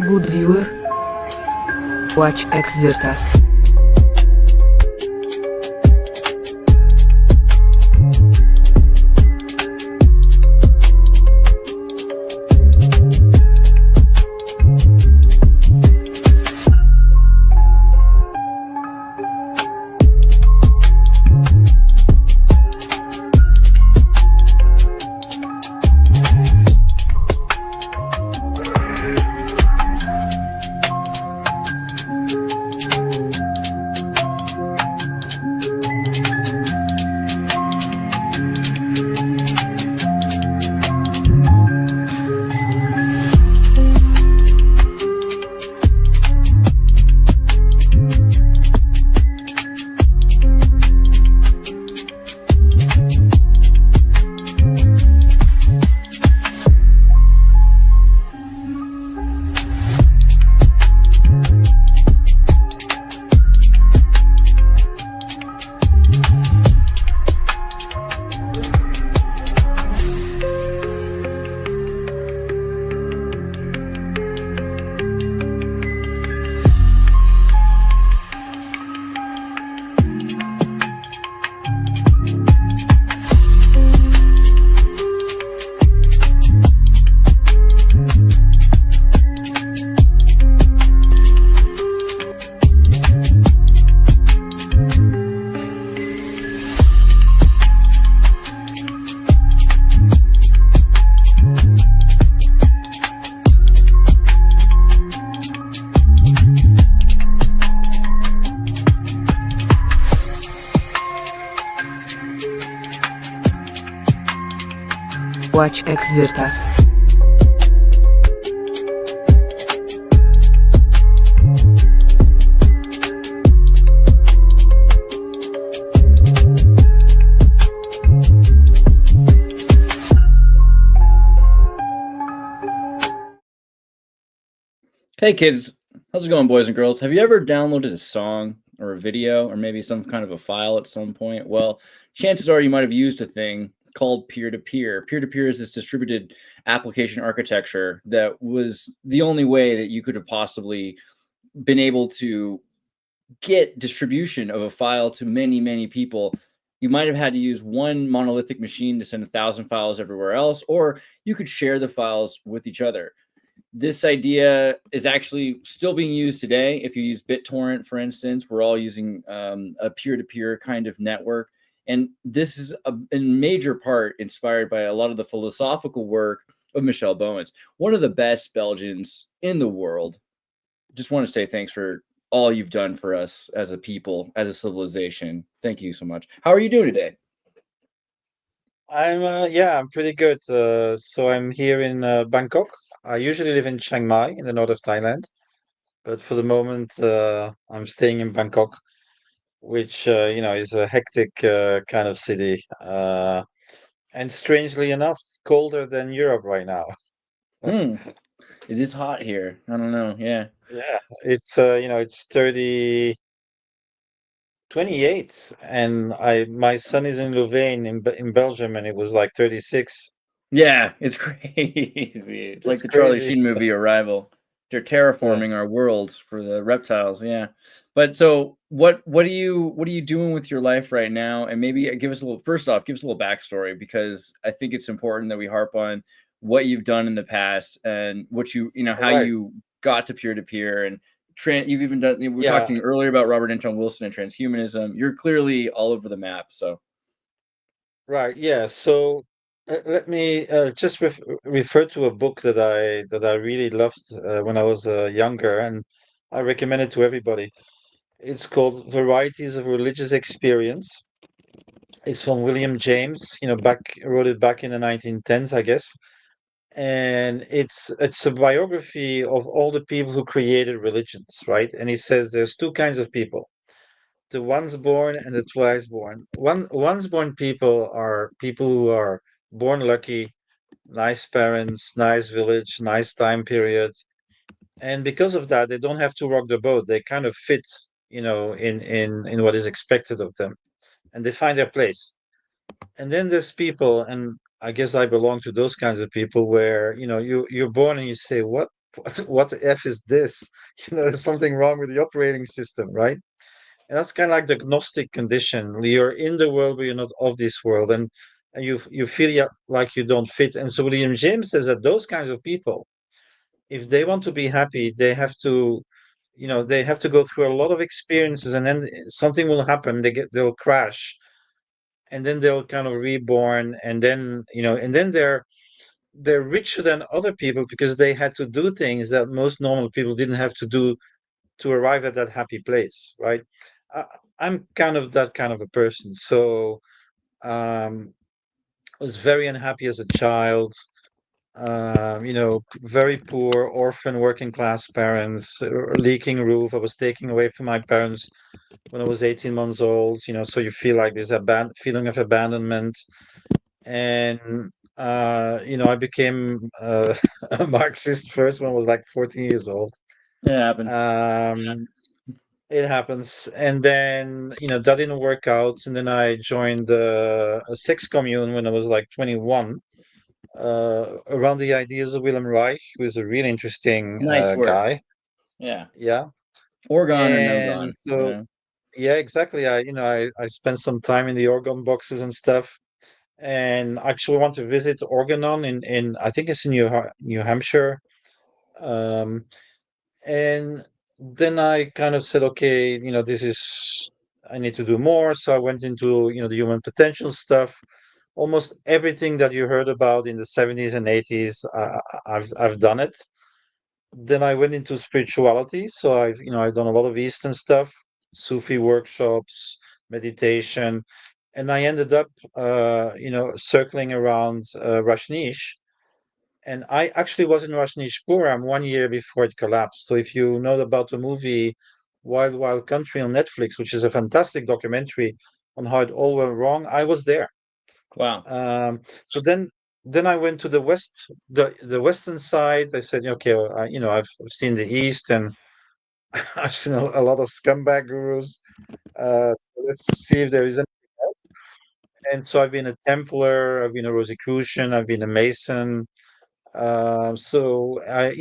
Good viewer. Watch Xirtus. Watch Xirtus. Hey kids, how's it going, boys and girls? Have you ever downloaded a song or a video or maybe some kind of a file at some point? Well, chances are you might have used a thing called peer-to-peer. Peer-to-peer is this distributed application architecture that was the only way that you could have possibly been able to get distribution of a file to many, many people. You might have had to use one monolithic machine to send 1,000 files everywhere else, or you could share the files with each other. This idea is actually still being used today. If you use BitTorrent, for instance, we're all using a peer-to-peer kind of network. And this is in major part inspired by a lot of the philosophical work of Michel Bauwens, one of the best Belgians in the world. Just want to say thanks for all you've done for us as a people, as a civilization. Thank you so much. How are you doing today? I'm pretty good. So I'm here in Bangkok. I usually live in Chiang Mai in the north of Thailand, but for the moment I'm staying in Bangkok, which is a hectic kind of city, and strangely enough, colder than Europe right now. Hmm. It is hot here. I don't know. Yeah. Yeah, it's 28, and I my son is in Louvain in Belgium, and it was like 36. Yeah, it's crazy. It's like It's the Charlie crazy. Sheen movie Arrival. They're Yeah. terraforming our world for the reptiles, yeah. But so what are you doing with your life right now? And maybe give us a little first off, give us a little backstory because I think it's important that we harp on what you've done in the past and what how Right. you got to peer to peer and you've even done we were Yeah. talking earlier about Robert Anton Wilson and transhumanism. You're clearly all over the map. So Right. Yeah. So let me just refer to a book that I really loved when I was younger, and I recommend it to everybody. It's called Varieties of Religious Experience. It's from William James. Wrote it back in the 1910s, I guess. And it's a biography of all the people who created religions, right? And he says there's two kinds of people: the once born and the twice born. Once born people are people who are born lucky, nice parents, nice village, nice time period, and because of that, they don't have to rock the boat. They kind of fit, in what is expected of them, and they find their place. And then there's people, and I guess I belong to those kinds of people where you're born and you say, what? what the F is this? There's something wrong with the operating system, right? And that's kind of like the gnostic condition. You're in the world, but you're not of this world, and you feel like you don't fit. And so William James says that those kinds of people, if they want to be happy, they have to go through a lot of experiences, and then something will happen. They'll crash, and then they'll kind of reborn, and then they're richer than other people because they had to do things that most normal people didn't have to do to arrive at that happy place, right? I, I'm kind of that kind of a person. So I was very unhappy as a child. Very poor, orphan, working class parents, leaking roof. I was taken away from my parents when I was 18 months old. So you feel like there's a feeling of abandonment, and I became a Marxist first when I was like 14 years old. It happens. Um, It happens. And then, that didn't work out. And then I joined a sex commune when I was like 21, around the ideas of Wilhelm Reich, who is a really interesting Nice work. guy. Yeah. Yeah. Orgon or no And gon, so, yeah, exactly. I spent some time in the organ boxes and stuff. And I actually want to visit Organon in I think it's in New Hampshire. Um, And then I kind of said, okay, I need to do more. So I went into, the human potential stuff. Almost everything that you heard about in the 70s and 80s, I've done it. Then I went into spirituality. So I've done a lot of Eastern stuff, Sufi workshops, meditation. And I ended up, circling around Rajneesh, and I actually was in Rajneeshpuram 1 year before it collapsed. So if you know about the movie Wild Wild Country on Netflix, which is a fantastic documentary on how it all went wrong, I was there. wow. So then I went to the western side. I said, okay, well, I've seen the East, and I've seen a lot of scumbag gurus. Let's see if there is any. And so I've been a Templar, I've been a Rosicrucian, I've been a Mason. So I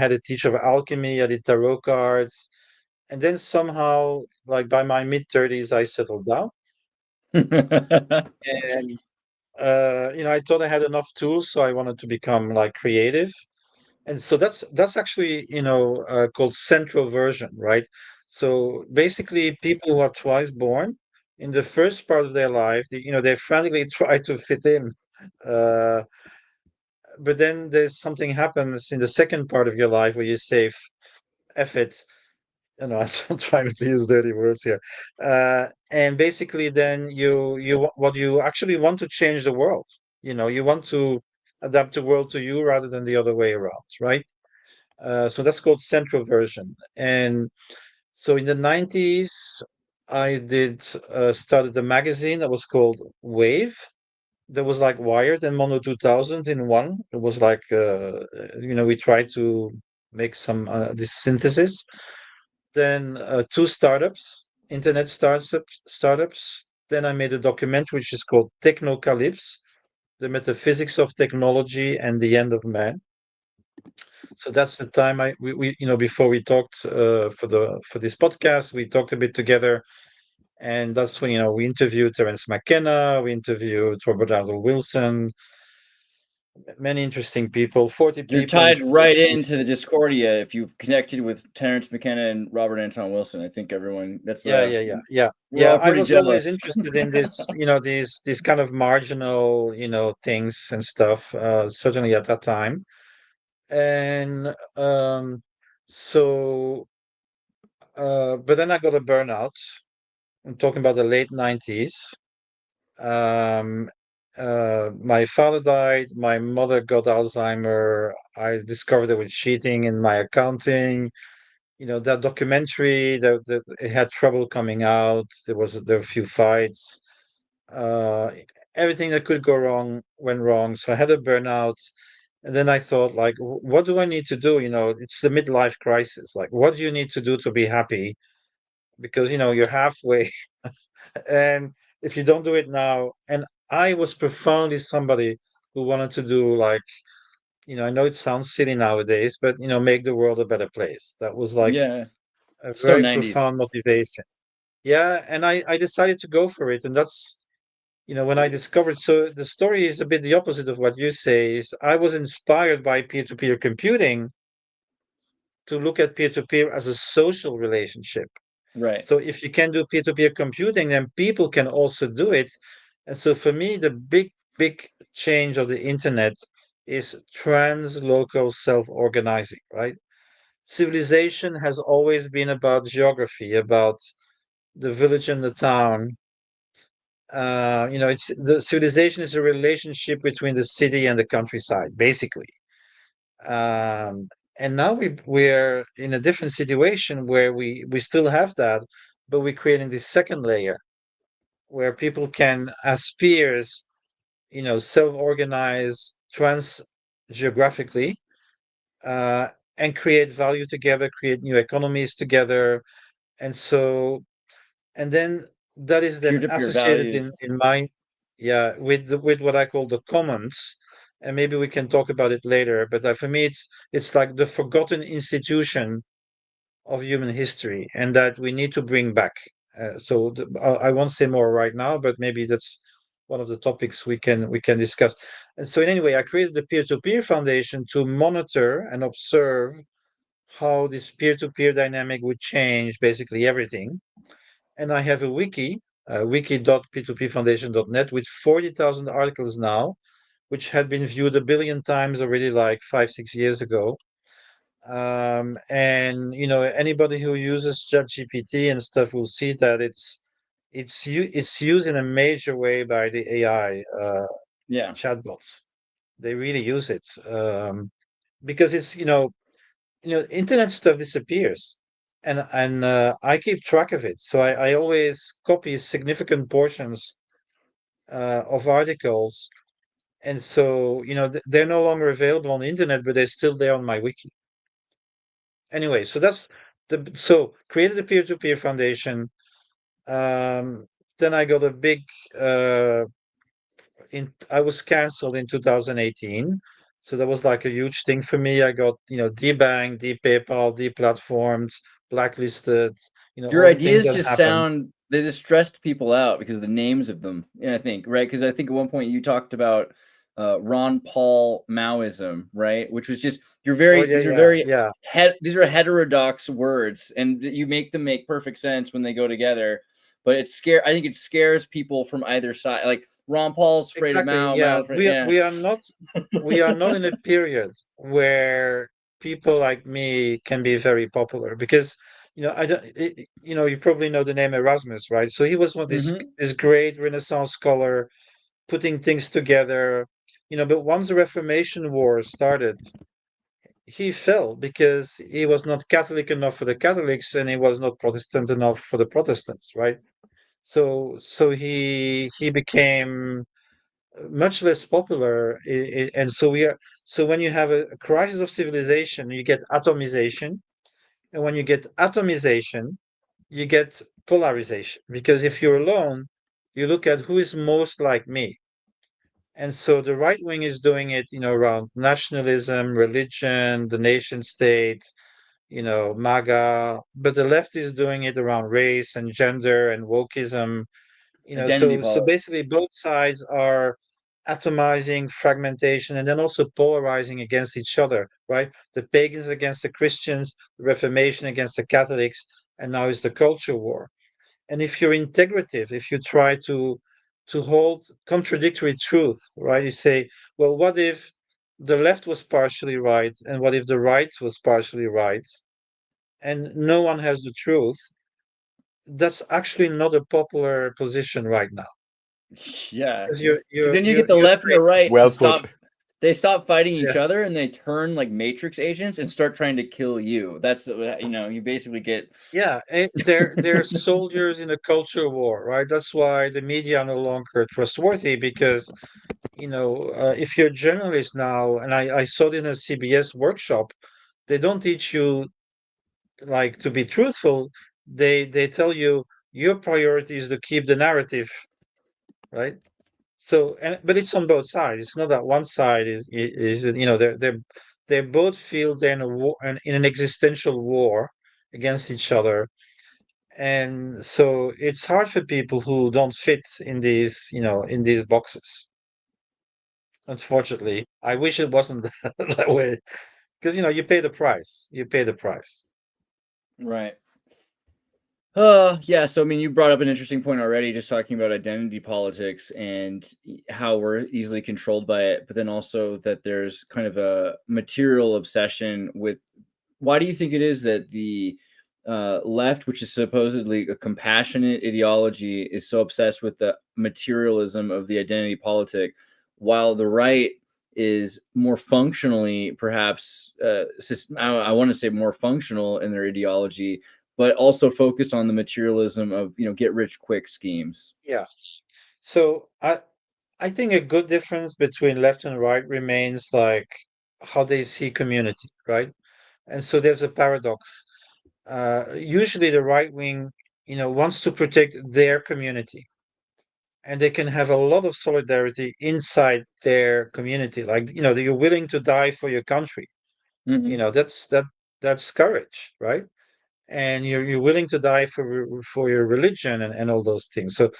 had a teacher of alchemy. I did tarot cards, and then somehow, like by my mid 30s, I settled down, and I thought I had enough tools, so I wanted to become like creative, and so that's actually called central version, right? So basically, people who are twice born, in the first part of their life, they frantically try to fit in. Uh, but then there's something happens in the second part of your life where you say, F it. I'm trying to use dirty words here. And basically, then what you actually want to change the world. You want to adapt the world to you rather than the other way around, right? So that's called central version. And so in the 90s, I did started a magazine that was called Wave. That was like Wired and Mono 2000 in one. It was like we tried to make some this synthesis. Then two internet startups. Then I made a documentary which is called Technocalypse, the metaphysics of technology and the end of man. So that's the time we before we talked for this podcast, we talked a bit together, and that's when we interviewed Terence McKenna, we interviewed Robert Adel Wilson, many interesting people, 40 You're people in tied right 40. into the Discordia if you connected with Terence McKenna and Robert Anton Wilson. I think everyone Yeah, yeah, yeah, yeah, we're yeah. all I pretty was always jealous. interested in this, these kind of marginal, things and stuff, certainly at that time. And so but then I got a burnout. I'm talking about the late 90s. Um my father died, my mother got Alzheimer. I discovered there was cheating in my accounting. That documentary, that it had trouble coming out. There were a few fights. uh Everything that could go wrong went wrong, so I had a burnout. And then I thought, like, what do I need to do? It's the midlife crisis. Like, what do you need to do to be happy? Because you're halfway. And if you don't do it now, and I was profoundly somebody who wanted to do, like, I know it sounds silly nowadays, but make the world a better place. That was like Yeah. a So very 90s. profound motivation. Yeah, and I decided to go for it, and that's when I discovered. So the story is a bit the opposite of what you say. Is I was inspired by peer-to-peer computing to look at peer-to-peer as a social relationship. Right. So if you can do peer-to-peer computing, then people can also do it. And so for me, the big change of the internet is trans-local self-organizing, right? Civilization has always been about geography, about the village and the town. It's the civilization is a relationship between the city and the countryside, basically. Um, and now we're in a different situation where we still have that, but we're creating this second layer where people can, as peers, self-organize trans geographically, uh, and create value together, create new economies together. And so, and then that is Peer then to peer associated values. in my, yeah, with what I call the commons. And maybe we can talk about it later. But for me, it's like the forgotten institution of human history, and that we need to bring back. I won't say more right now, but maybe that's one of the topics we can discuss. And so, anyway, I created the peer-to-peer foundation to monitor and observe how this peer-to-peer dynamic would change basically everything. And I have a wiki.p2pfoundation.net, with 40,000 articles now, which had been viewed a billion times already, like 5 6 years ago. And anybody who uses ChatGPT and stuff will see that it's used in a major way by the AI Yeah. chatbots. They really use it, because it's internet stuff disappears, and I keep track of it. So I always copy significant portions of articles, and so they're no longer available on the internet, but they're still there on my wiki. Anyway, so that's so created a peer-to-peer foundation. Um, then I got a big I was canceled in 2018. So that was like a huge thing for me. I got, debanged, de-PayPal, de-platformed, blacklisted, Your all the things ideas that just happened. sound they just stressed people out because of the names of them. Yeah, I think, right? Because I think at one point you talked about Ron Paul Maoism, right? Which was just you're Oh very yeah, these are yeah, very yeah. these are heterodox words, and you make them make perfect sense when they go together. But I think it scares people from either side. Like Ron Paul's afraid of Exactly. Mao. Yeah. Mao's afraid. Yeah. We are not in a period where people like me can be very popular, because I don't you probably know the name Erasmus, right? So he was one Hmm. this great Renaissance scholar, putting things together, but once the Reformation War started, he fell because he was not Catholic enough for the Catholics, and he was not Protestant enough for the Protestants, right? So he became much less popular, and so when you have a crisis of civilization, you get atomization, and when you get atomization, you get polarization, because if you're alone, you look at who is most like me. And so the right wing is doing it, around nationalism, religion, the nation state, MAGA, but the left is doing it around race and gender and wokeism. Identity So politics. basically both sides are atomizing, fragmentation, and then also polarizing against each other, right? The pagans against the Christians, the Reformation against the Catholics, and now it's the culture war. And if you're integrative, if you try to hold contradictory truth, right? You say, well, what if the left was partially right, and what if the right was partially right, and no one has the truth? That's actually not a popular position right now, Yeah, because because you're then you get you're the you're left and the creating. right to Well put. stop. They stop fighting each Yeah, other and they turn like Matrix agents and start trying to kill you. That's you basically get. yeah. They're soldiers in a culture war, right? That's why the media are no longer trustworthy, because if you're a journalist now, and I saw it in a CBS workshop, they don't teach you like to be truthful. They tell you your priority is to keep the narrative, right? So, but it's on both sides. It's not that one side is they both feel they're in a war, in an existential war against each other, and so it's hard for people who don't fit in these boxes. Unfortunately, I wish it wasn't that way, because you pay the price. You pay the price. Right. Yeah. So, I mean, you brought up an interesting point already, just talking about identity politics and how we're easily controlled by it, but then also that there's kind of a material obsession with. Why do you think it is that the left, which is supposedly a compassionate ideology, is so obsessed with the materialism of the identity politic, while the right is more functionally, perhaps, I want to say more functional in their ideology, but also focused on the materialism of get rich quick schemes. Yeah. So I think a good difference between left and right remains like how they see community, right? And so there's a paradox. Usually the right wing, wants to protect their community, and they can have a lot of solidarity inside their community. Like, that you're willing to die for your country. Hmm. That's courage, right? And you're willing to die for your religion and all those things. And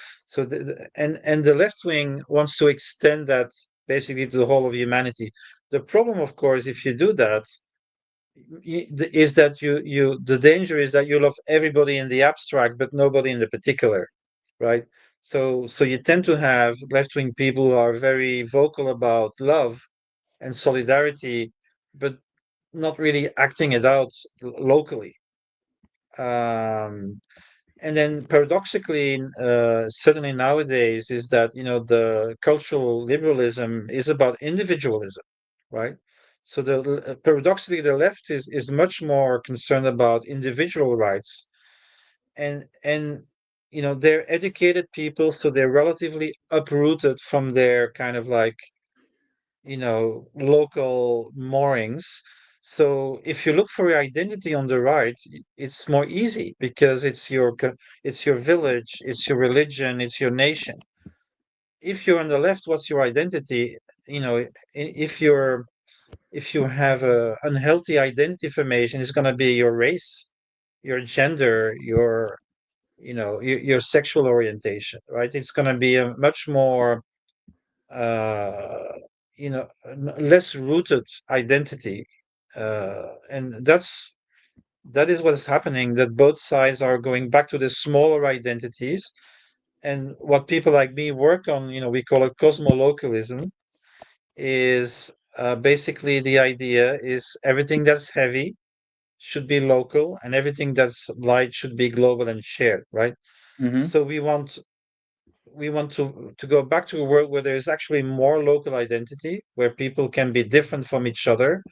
the left wing wants to extend that basically to the whole of humanity. The problem, of course, if you do that, is that the danger is that you love everybody in the abstract but nobody in the particular, right? So you tend to have left-wing people who are very vocal about love and solidarity, but not really acting it out locally. um, and then paradoxically, certainly nowadays, is that the cultural liberalism is about individualism, right? So paradoxically, the left is much more concerned about individual rights, and they're educated people, so they're relatively uprooted from their kind of like local moorings. So if you look for your identity on the right, it's more easy because it's your village, it's your religion, it's your nation. If you're on the left, what's your identity? If you have a unhealthy identity formation, it's going to be your race, your gender, your sexual orientation, right? It's going to be a much more uh, less rooted identity, and that is what is happening. That both sides are going back to the smaller identities, and what people like me work on, we call it cosmolocalism, is basically the idea is everything that's heavy should be local, and everything that's light should be global and shared, right? Hmm. So we want to go back to a world where there's actually more local identity, where people can be different from each other,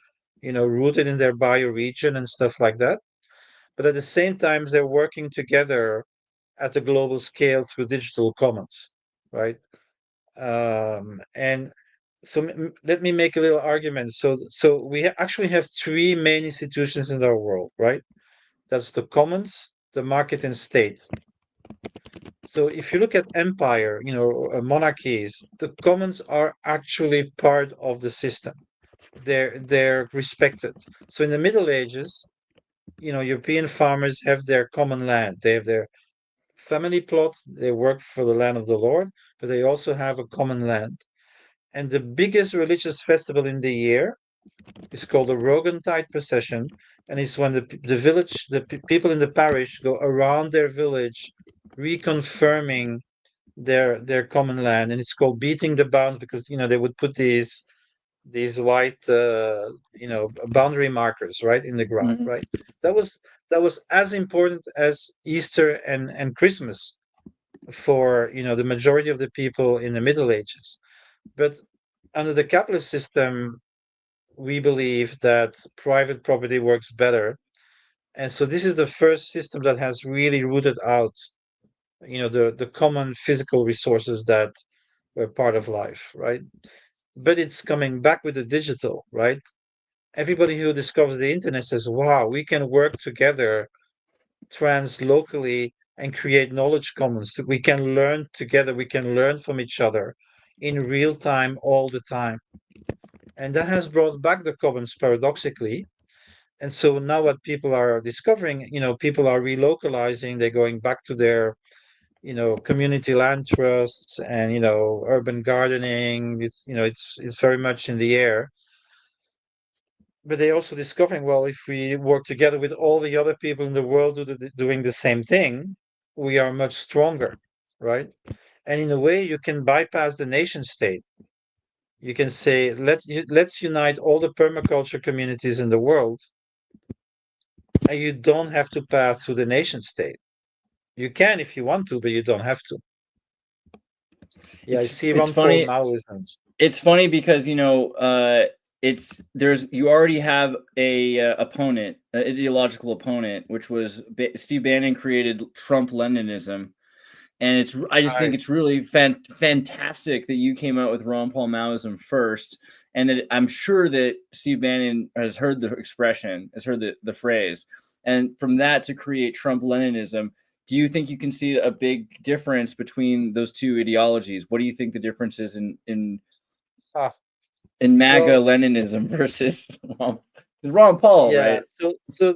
rooted in their bioregion and stuff like that. But at the same time, they're working together at a global scale through digital commons, right? And so let me make a little argument. So we actually have three main institutions in our world, right? That's the commons, the market, and state. So if you look at empire, monarchies, the commons are actually part of the system. They're respected. So in the Middle Ages, European farmers have their common land. They have their family plot. They work for the land of the Lord, but they also have a common land. And the biggest religious festival in the year is called the Rogentide procession, and it's when the people in the parish go around their village, reconfirming their common land, and it's called beating the bounds because they would put these white boundary markers right in the ground, Hmm. right? That was as important as Easter and Christmas for the majority of the people in the Middle Ages. But under the capitalist system, we believe that private property works better, and so this is the first system that has really rooted out the common physical resources that were part of life, right? But it's coming back with the digital, right? Everybody who discovers the internet says, wow, we can work together trans locally and create knowledge commons. We can learn together, we can learn from each other. in real time all the time. And that has brought back the commons paradoxically. And so now what people are discovering, people are relocalizing, they're going back to their, community land trusts and, urban gardening. It's very much in the air. But they're also discovering, well, if we work together with all the other people in the world doing the same thing, we are much stronger, right? And in a way, you can bypass the nation state. You can say, let's unite all the permaculture communities in the world, and you don't have to pass through the nation state. You can if you want to, but you don't have to. Yeah, I see It's Ron Paul funny. Maoism. It's funny because it's there's you already have a opponent, an ideological opponent, which was Steve Bannon created Trump Leninism, and I just think Right. it's really fantastic that you came out with Ron Paul Maoism first, and that I'm sure that Steve Bannon has heard the expression, has heard the phrase, and from that to create Trump Leninism. Do you think you can see a big difference between those two ideologies? What do you think the difference is Ah, in MAGA well, Leninism versus Ron Paul, yeah. right? So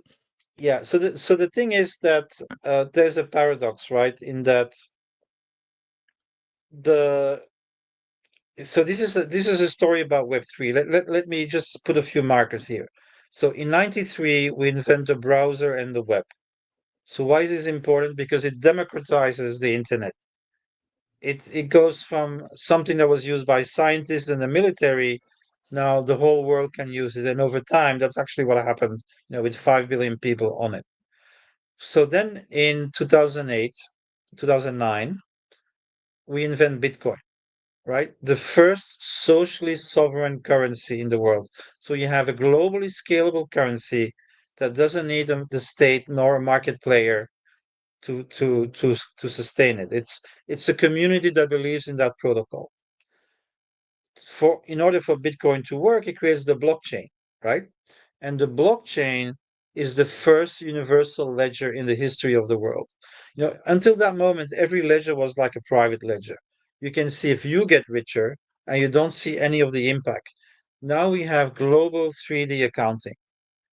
the thing is that there's a paradox, right? In that the so this is a story about Web3. Let me just put a few markers here. So in '93, we invent the browser and the web. So why is this important? Because it democratizes the internet. It goes from something that was used by scientists and the military. Now the whole world can use it, and over time, that's actually what happened. With 5 billion people on it. So then, in 2008, 2009, we invent Bitcoin, right? The first socially sovereign currency in the world. So you have a globally scalable currency that doesn't need the state nor a market player to sustain it. It's a community that believes in that protocol. In order for Bitcoin to work, it creates the blockchain, right? And the blockchain is the first universal ledger in the history of the world. Until that moment, every ledger was like a private ledger. You can see if you get richer and you don't see any of the impact. Now we have global 3D accounting.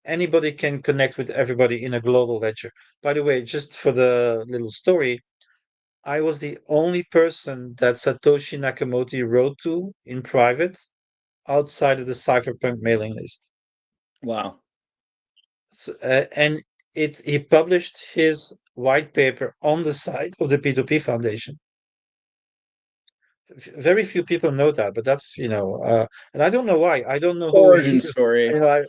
Anybody can connect with everybody in a global ledger. By the way, just for the little story, I was the only person that Satoshi Nakamoto wrote to in private outside of the cypherpunk mailing list. Wow. And he published his white paper on the site of the P2P Foundation. Very few people know that, but and I don't know why. I don't know who he Origin is. story. You know,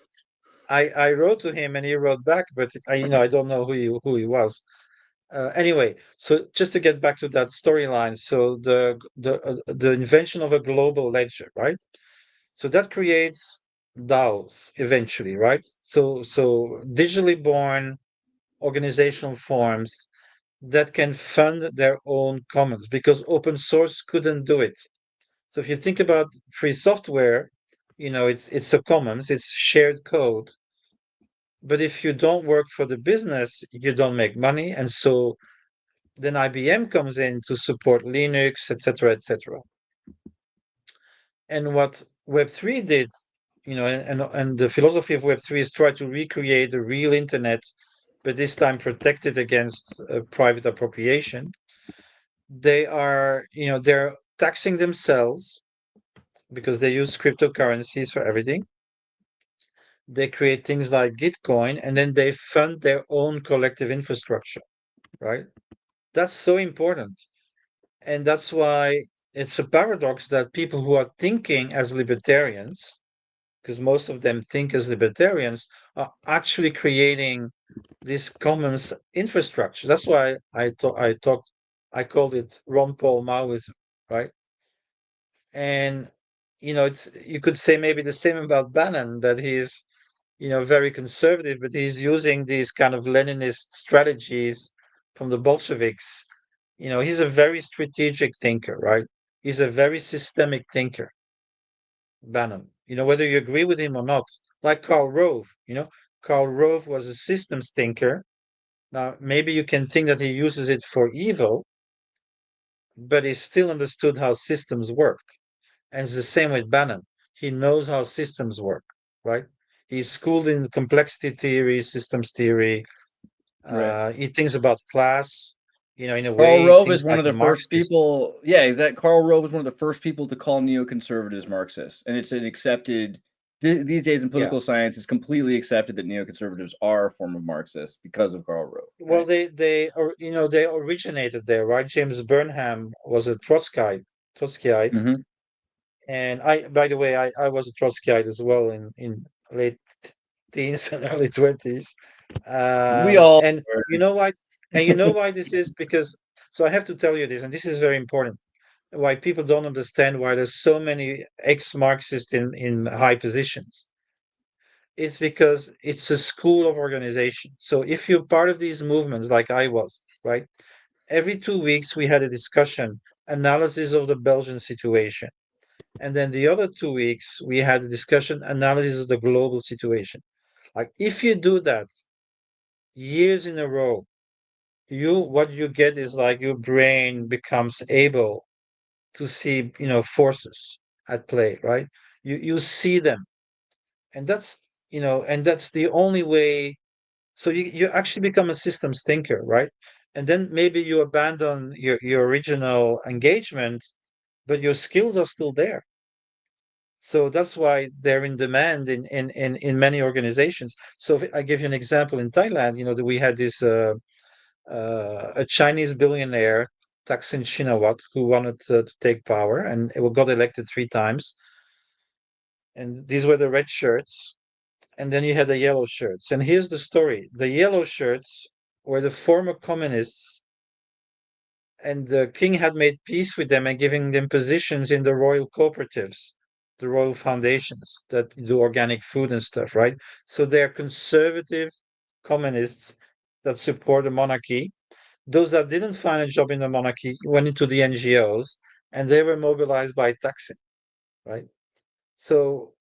I wrote to him and he wrote back, but I don't know who he was. Anyway, so just to get back to that storyline, so the invention of a global ledger, right? So that creates DAOs eventually, right? So digitally born organizational forms that can fund their own commons because open source couldn't do it. So if you think about free software, it's a commons, it's shared code. But if you don't work for the business, you don't make money, and so then IBM comes in to support Linux, etc., etc. And what Web3 did, and the philosophy of Web3 is try to recreate a real internet, but this time protected against private appropriation. They're taxing themselves because they use cryptocurrencies for everything. They create things like Gitcoin, and then they fund their own collective infrastructure, right? That's so important. And that's why it's a paradox that people who are thinking as libertarians, because most of them think as libertarians, are actually creating this commons infrastructure. That's why I called it Ron Paul Maoism, right? And it's you could say maybe the same about Bannon, that he's very conservative, but he's using these kind of Leninist strategies from the Bolsheviks. He's a very strategic thinker, right? He's a very systemic thinker, Bannon. Whether you agree with him or not, like Karl Rove. Karl Rove was a systems thinker. Now, maybe you can think that he uses it for evil, but he still understood how systems worked. And it's the same with Bannon. He knows how systems work, right? He's schooled in complexity theory, systems theory. Right. He thinks about class, in a Karl way, he Rove is thinks one like of a the first Marxist. people. Yeah, is that Karl Rove is one of the first people to call neoconservatives Marxists, and it's an accepted. These days in Yeah. political science, it's completely accepted that neoconservatives are a form of Marxist because of Karl Rove. Well, Right. they originated there, right? James Burnham was a Trotskyite, Hmm. and by the way, I was a Trotskyite as well in late teens and early 20s. We all And you were. know why? And you know why this is? Because so I have to tell you this, and this is very important. Why people don't understand why there's so many ex-Marxists in high positions. It's because it's a school of organization. So if you're part of these movements, like I was, right? Every 2 weeks we had a discussion, analysis of the Belgian situation. And then the other 2 weeks we had a discussion, analysis of the global situation. Like if you do that years in a row, what you get is like your brain becomes able to see, forces at play, right? You see them. And that's the only way. So you actually become a systems thinker, right? And then maybe you abandon your original engagement, but your skills are still there. So that's why they're in demand in many organizations. So if I give you an example in Thailand, that we had this a Chinese billionaire, Thaksin Shinawatra, who wanted to take power and it got elected 3 times. And these were the red shirts. And then you had the yellow shirts. And here's the story: the yellow shirts were the former communists, and the king had made peace with them and giving them positions in the royal cooperatives, the royal foundations that do organic food and stuff, right? So they're conservative communists that support the monarchy. Those that didn't find a job in the monarchy went into the NGOs, and they were mobilized by Taksin, right? So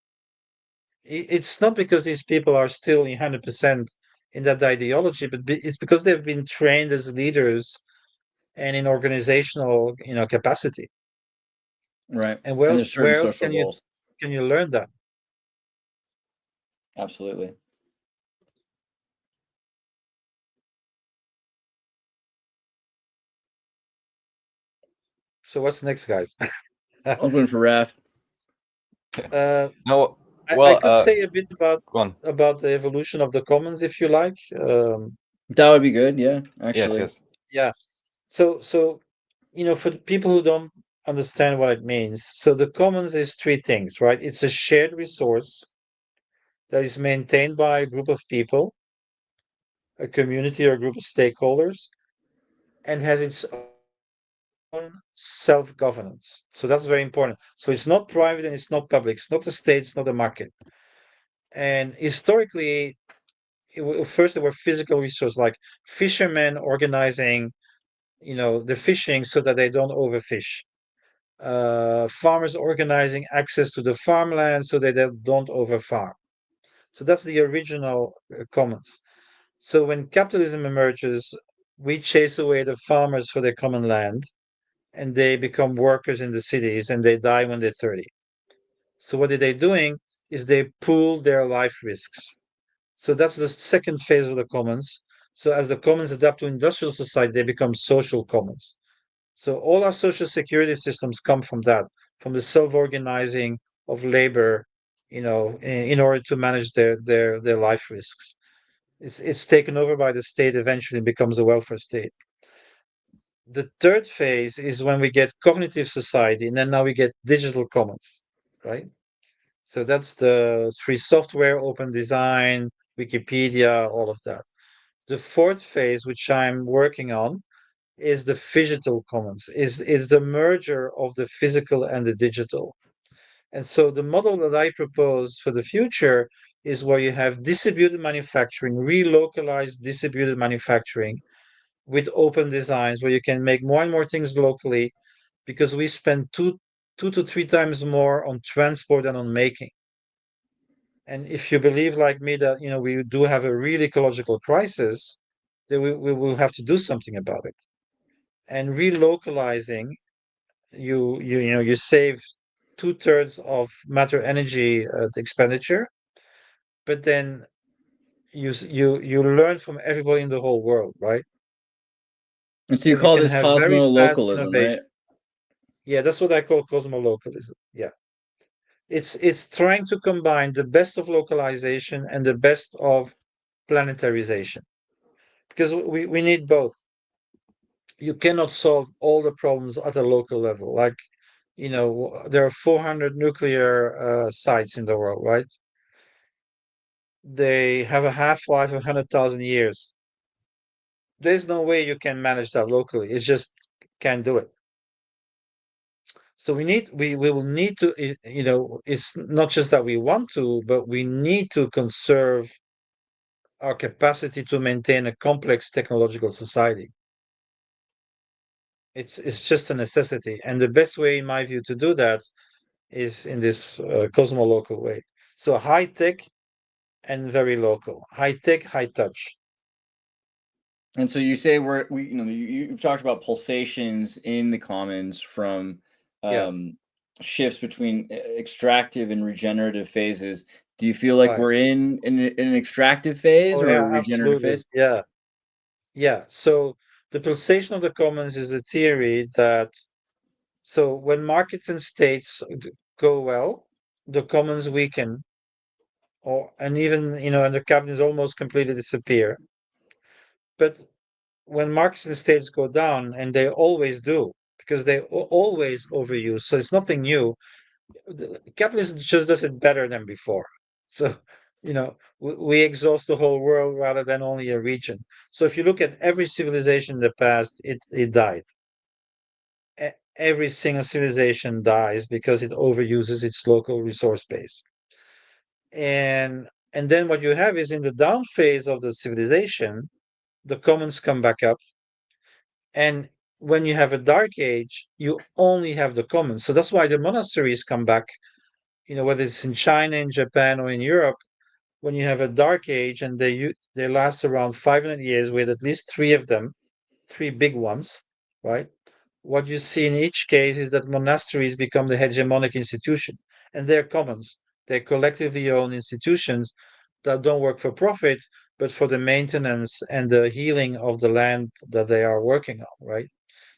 it's not because these people are still 100% in that ideology, but it's because they've been trained as leaders and in organizational, capacity. Right. And where And else there's certain where else social goals. can you learn that? Absolutely. So what's next, guys? I was waiting for Raph. uh, No, I well, could say a bit go on. about the evolution of the commons if you like. That would be good. Yeah, Yes, actually. yes. Yeah. So for the people who don't understand what it means, so the commons is three things, right? It's a shared resource that is maintained by a group of people, a community or a group of stakeholders, and has its own self-governance. So that's very important. So it's not private and it's not public. It's not the state. It's not the market. And historically, first there were physical resources like fishermen organizing, the fishing so that they don't overfish. Farmers organizing access to the farmland so that they don't overfarm. So that's the original commons. So when capitalism emerges, we chase away the farmers for their common land, and they become workers in the cities and they die when they're 30. So what are they doing is they pool their life risks. So that's the second phase of the commons. So as the commons adapt to industrial society, they become social commons. So all our social security systems come from that, from the self-organizing of labor, in order to manage their life risks. It's taken over by the state eventually and becomes a welfare state. The third phase is when we get cognitive society, and then now we get digital commons, right? So that's the free software, open design, Wikipedia, all of that. The fourth phase, which I'm working on, is the phygital commons, is the merger of the physical and the digital. And so the model that I propose for the future is where you have distributed manufacturing, relocalized distributed manufacturing with open designs, where you can make more and more things locally because we spend two to three times more on transport than on making. And if you believe like me that we do have a real ecological crisis, then we will have to do something about it. And relocalizing, you save 2/3 of matter energy expenditure, but then you learn from everybody in the whole world, right? And so you And you call can this have very fast cosmolocalism, right? innovation. Yeah, that's what I call cosmolocalism. Yeah. It's trying to combine the best of localization and the best of planetarization, because we need both. You cannot solve all the problems at a local level. Like, there are 400 nuclear sites in the world, right? They have a half-life of 100,000 years. There's no way you can manage that locally. It's just can't do it. So we will need to, it's not just that we want to, but we need to conserve our capacity to maintain a complex technological society. It's just a necessity, and the best way, in my view, to do that is in this cosmolocal way. So high tech and very local. High tech, high touch. And so you say you've talked about pulsations in the commons from Yeah, shifts between extractive and regenerative phases. Do you feel like right. we're in an extractive phase Oh or a yeah, regenerative absolutely. phase? Yeah, yeah. So the pulsation of the commons is a theory that so when markets and states go well, the commons weaken, or and even and the cabinets almost completely disappear. But when markets and states go down, and they always do, because they always overuse, so it's nothing new. Capitalism just does it better than before. So, we exhaust the whole world rather than only a region. So if you look at every civilization in the past, it died. Every single civilization dies because it overuses its local resource base. And then what you have is in the down phase of the civilization, the commons come back up. And when you have a dark age, you only have the commons. So that's why the monasteries come back, whether it's in China, in Japan, or in Europe. When you have a dark age and they last around 500 years with at least three of them, three big ones, right? What you see in each case is that monasteries become the hegemonic institution, and they're commons. They're collectively owned institutions that don't work for profit, but for the maintenance and the healing of the land that they are working on, right?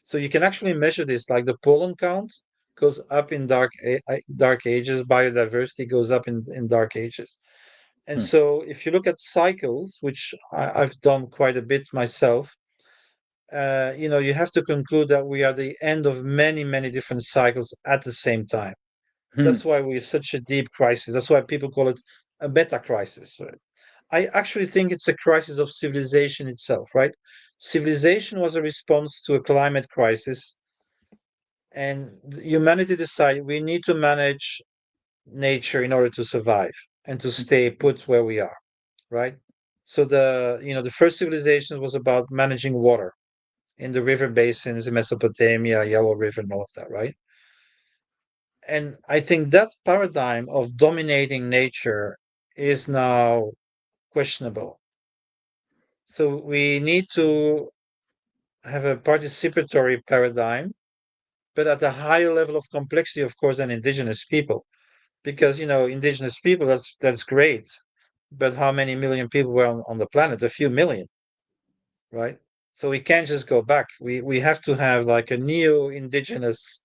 So you can actually measure this, like the pollen count goes up in dark ages, biodiversity goes up in dark ages. And Hmm. so if you look at cycles, which I've done quite a bit myself, you have to conclude that we are the end of many, many different cycles at the same time. Hmm. That's why we're such a deep crisis. That's why people call it a meta crisis. Right? I actually think it's a crisis of civilization itself, right? Civilization was a response to a climate crisis, and humanity decided we need to manage nature in order to survive and to stay put where we are, right? So the first civilization was about managing water in the river basins in Mesopotamia, Yellow River, and all of that, right? And I think that paradigm of dominating nature is now questionable. So we need to have a participatory paradigm, but at a higher level of complexity, of course, than indigenous people. Because indigenous people, that's great, but how many million people were on the planet? A few million, right? So we can't just go back. We have to have like a neo-indigenous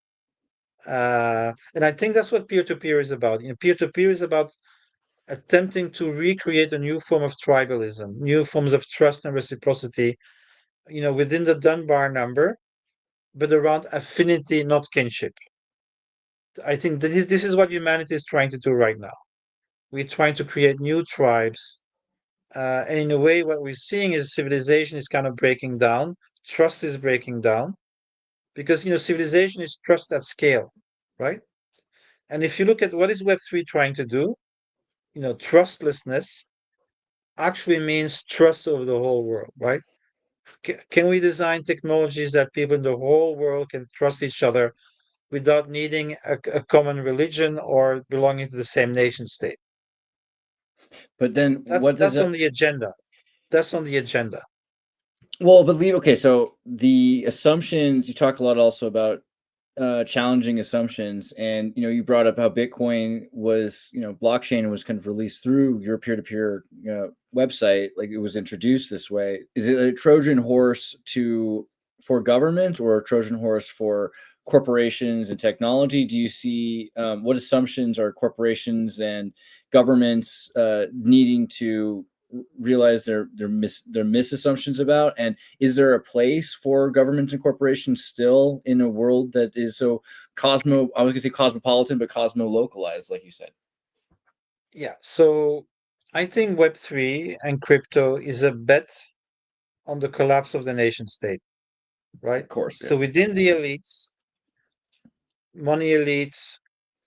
and I think that's what peer-to-peer is about. Peer-to-peer is about attempting to recreate a new form of tribalism, new forms of trust and reciprocity, within the Dunbar number, but around affinity, not kinship. I think this is what humanity is trying to do right now. We're trying to create new tribes. And in a way, what we're seeing is civilization is kind of breaking down, trust is breaking down, because civilization is trust at scale, right? And if you look at what is Web3 trying to do, trustlessness actually means trust over the whole world, right? Can we design technologies that people in the whole world can trust each other without needing a common religion or belonging to the same nation state? But then That's what does that's that? on the agenda. That's on the agenda. Well, believe okay. So the assumptions you talk a lot also about challenging assumptions. And you brought up how Bitcoin was, blockchain was kind of released through your peer-to-peer website, like it was introduced this way. Is it a Trojan horse for government, or a Trojan horse for corporations and technology? Do you see what assumptions are corporations and governments needing to realize their misassumptions about? And is there a place for governments and corporations still in a world that is so I was gonna say cosmopolitan, but cosmo-localized, like you said? Yeah. So I think Web3 and crypto is a bet on the collapse of the nation state, right? Of course, yeah. So within the elites, money elites,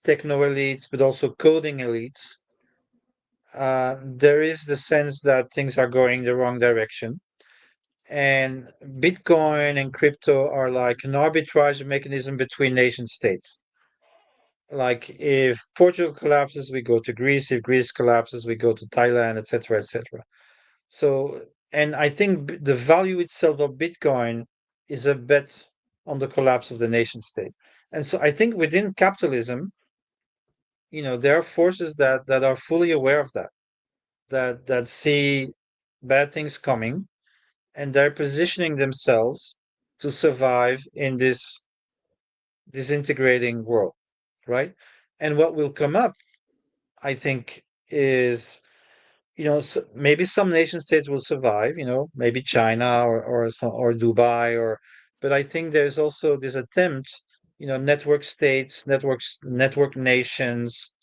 techno elites, but also coding elites, there is the sense that things are going the wrong direction. And Bitcoin and crypto are like an arbitrage mechanism between nation states. Like if Portugal collapses, we go to Greece. If Greece collapses, we go to Thailand, etc., etc. So, and I think the value itself of Bitcoin is a bet on the collapse of the nation state. And so I think within capitalism, there are forces that are fully aware of that see bad things coming, and they're positioning themselves to survive in this disintegrating world, right? And what will come up, I think, is maybe some nation states will survive, maybe China or Dubai, but I think there's also this attempt, network states, network nations.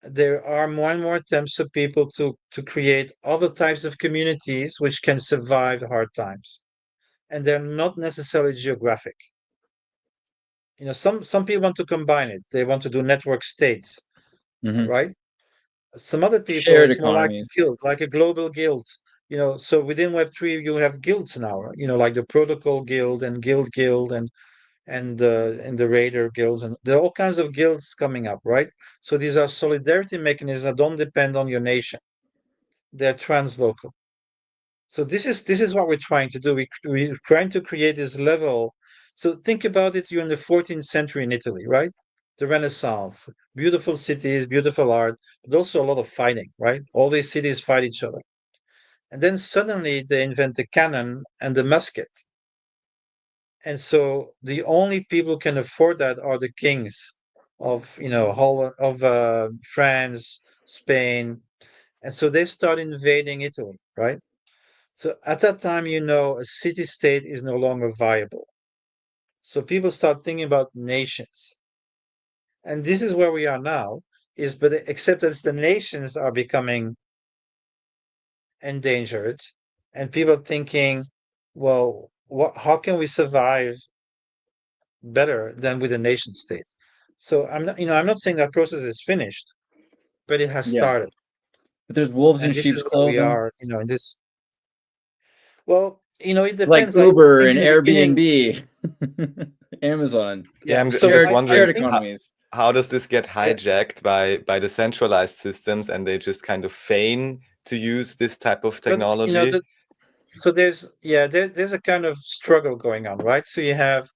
There are more and more attempts of people to create other types of communities which can survive hard times, and they're not necessarily geographic. Some people want to combine it. They want to do network states, right? Some other people, Shared it's more like a economies. guild, like a global guild. So within Web3, you have guilds now, like the Protocol Guild and Guild and the Raider guilds, and there are all kinds of guilds coming up, right? So these are solidarity mechanisms that don't depend on your nation; they're translocal. So this is what we're trying to do. We're trying to create this level. So think about it. You're in the 14th century in Italy, right? The Renaissance, beautiful cities, beautiful art, but also a lot of fighting, right? All these cities fight each other. And then suddenly they invent the cannon and the musket. And so the only people who can afford that are the kings of, Holland, of France, Spain. And so they start invading Italy, right? So at that time, a city state is no longer viable. So people start thinking about nations. And this is where we are now, but except as the nations are becoming endangered, and people thinking, well, how can we survive better than with a nation state? So I'm not saying that process is finished, but it has Yeah, started. but there's wolves in And this sheep's is where we clothing, are, in this. Well, it like depends. I Uber think and in the beginning, Airbnb, Amazon. Yeah, yeah. I'm So just shared I shared wondering think, economies. how does this get yeah, hijacked by the centralized systems, and they just kind of feign to use this type of but technology? so there's a kind of struggle going on, right? So you have,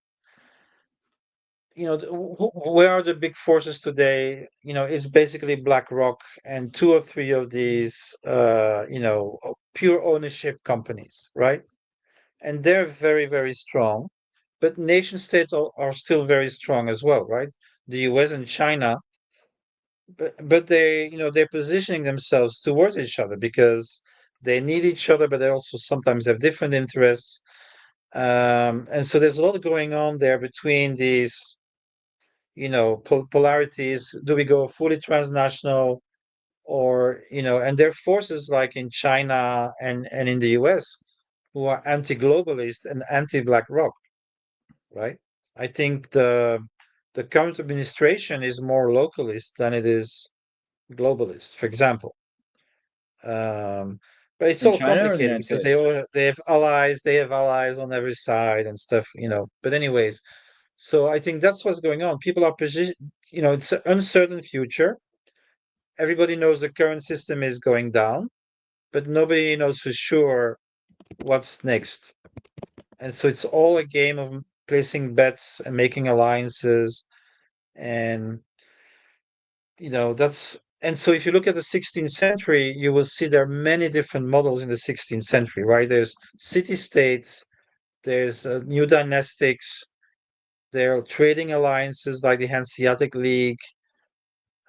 where are the big forces today? It's basically BlackRock and two or three of these, pure ownership companies, right? And they're very, very strong, but nation states are still very strong as well, right? The US and China, but they're positioning themselves towards each other because they need each other, but they also sometimes have different interests. And so there's a lot going on there between these, polarities. Do we go fully transnational, or and there are forces like in China and in the US who are anti-globalist and anti-BlackRock, right? I think the current administration is more localist than it is globalist, for example. But it's In all China or the complicated United because States? they have allies on every side and stuff. But anyways, so I think that's what's going on. People are position, it's an uncertain future. Everybody knows the current system is going down, but nobody knows for sure what's next. And so it's all a game of placing bets and making alliances, and and so if you look at the 16th century, you will see there are many different models in the 16th century, right? There's city-states, there's new dynastics, there are trading alliances like the Hanseatic League.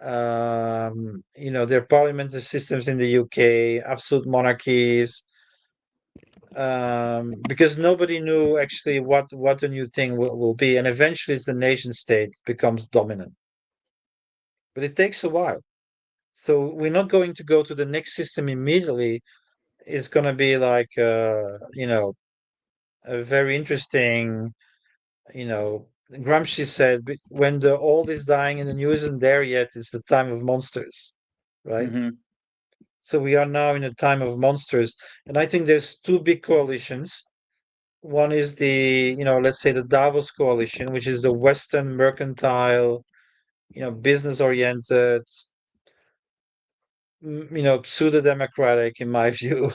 There are parliamentary systems in the UK, absolute monarchies, because nobody knew actually what the new thing will be, and eventually it's the nation state becomes dominant. But it takes a while. So we're not going to go to the next system immediately. It's going to be like, a very interesting, Gramsci said, when the old is dying and the new isn't there yet, it's the time of monsters, right? Mm-hmm. So we are now in a time of monsters. And I think there's two big coalitions. One is let's say the Davos coalition, which is the Western mercantile, business oriented, pseudo-democratic, in my view,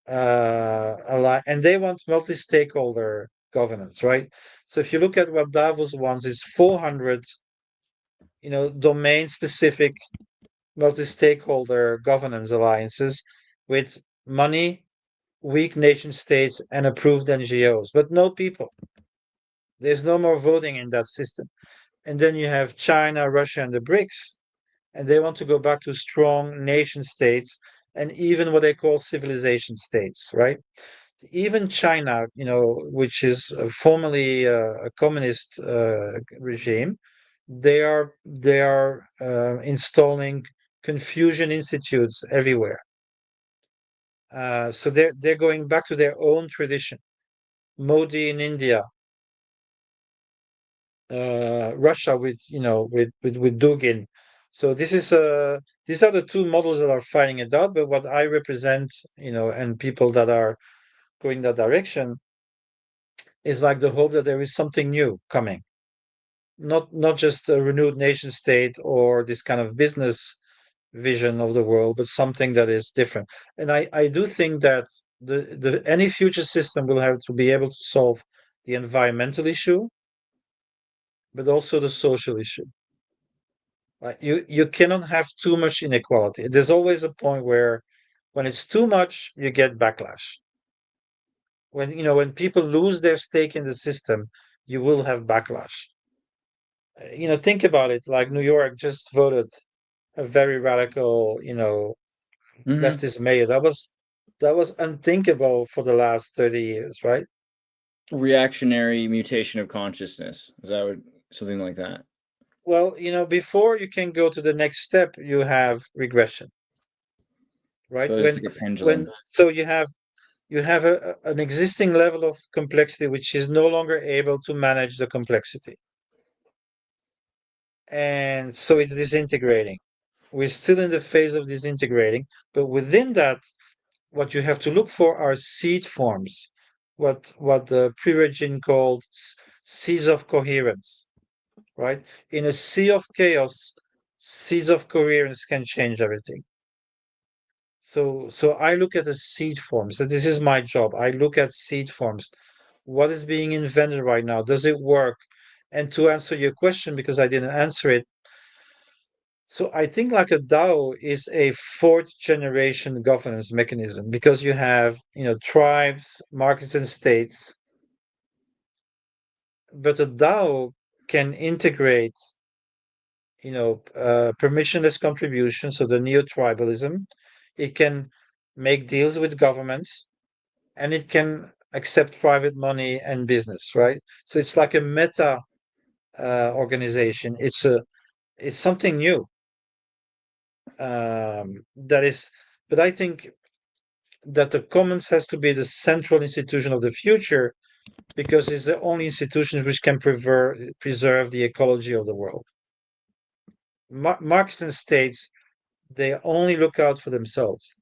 and they want multi-stakeholder governance, right? So if you look at what Davos wants, is 400, domain-specific multi-stakeholder governance alliances with money, weak nation states, and approved NGOs, but no people. There's no more voting in that system. And then you have China, Russia, and the BRICS, and they want to go back to strong nation states and even what they call civilization states, right? Even China, which is formerly a communist regime, they are installing Confucian institutes everywhere. So they're going back to their own tradition. Modi in India, Russia with Dugin. So these are the two models that are fighting it out. But what I represent, and people that are going that direction, is like the hope that there is something new coming, not just a renewed nation state or this kind of business vision of the world, but something that is different. And I do think that any future system will have to be able to solve the environmental issue, but also the social issue. Like you cannot have too much inequality. There's always a point where when it's too much, you get backlash. When people lose their stake in the system, you will have backlash. Think about it. Like New York just voted a very radical, Mm-hmm. leftist mayor. That was unthinkable for the last 30 years, right? Reactionary mutation of consciousness. Is that something like that? Well, before you can go to the next step, you have regression, right? So it's like a When pendulum. so you have an existing level of complexity which is no longer able to manage the complexity, and so it's disintegrating. We're still in the phase of disintegrating, but within that, what you have to look for are seed forms, what the pre-regime called seeds of coherence, right? In a sea of chaos, seeds of coherence can change everything. So I look at the seed forms. So this is my job. I look at seed forms. What is being invented right now? Does it work? And to answer your question, because I didn't answer it, so I think like a DAO is a fourth generation governance mechanism, because you have, tribes, markets, and states. But a DAO can integrate, permissionless contribution, so the neo-tribalism. It can make deals with governments, and it can accept private money and business, right? So it's like a meta organization. It's something new. That is, but I think that the commons has to be the central institution of the future, because it's the only institution which can preserve the ecology of the world. Marxists and states, they only look out for themselves,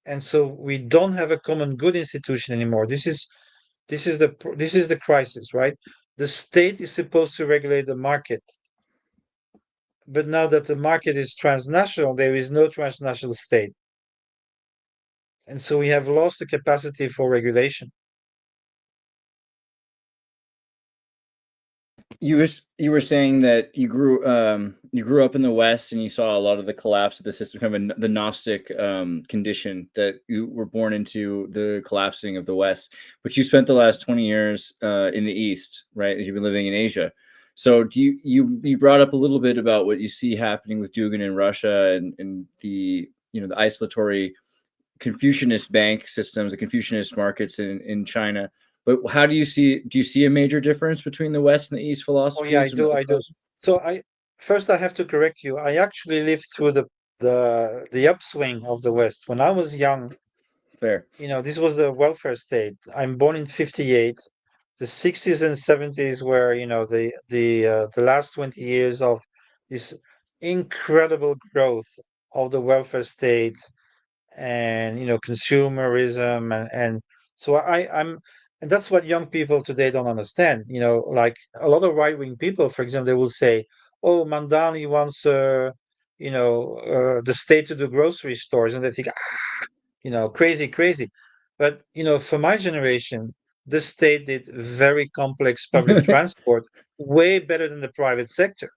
and so we don't have a common good institution anymore. This is the crisis, right? The state is supposed to regulate the market, but now that the market is transnational, there is no transnational state, and so we have lost the capacity for regulation. you were saying that you grew up in the West and you saw a lot of the collapse of the system, kind of the Gnostic condition that you were born into, the collapsing of the West. But you spent the last 20 years in the East, right? As you've been living in Asia. So do you brought up a little bit about what you see happening with Dugin in Russia and the the isolatory Confucianist bank systems, the Confucianist markets in China. But how do you see a major difference between the West and the East Oh yeah, I philosophies? do, I do. So I have to correct you. I actually lived through the upswing of the West. When I was young, Fair. this was the welfare state. I'm born in 58. The 60s and 70s were, the last 20 years of this incredible growth of the welfare state and consumerism and so I'm and that's what young people today don't understand. Like a lot of right-wing people, for example, they will say, oh, Mandani wants the state to do grocery stores, and they think, crazy. But for my generation, the state did very complex public transport way better than the private sector,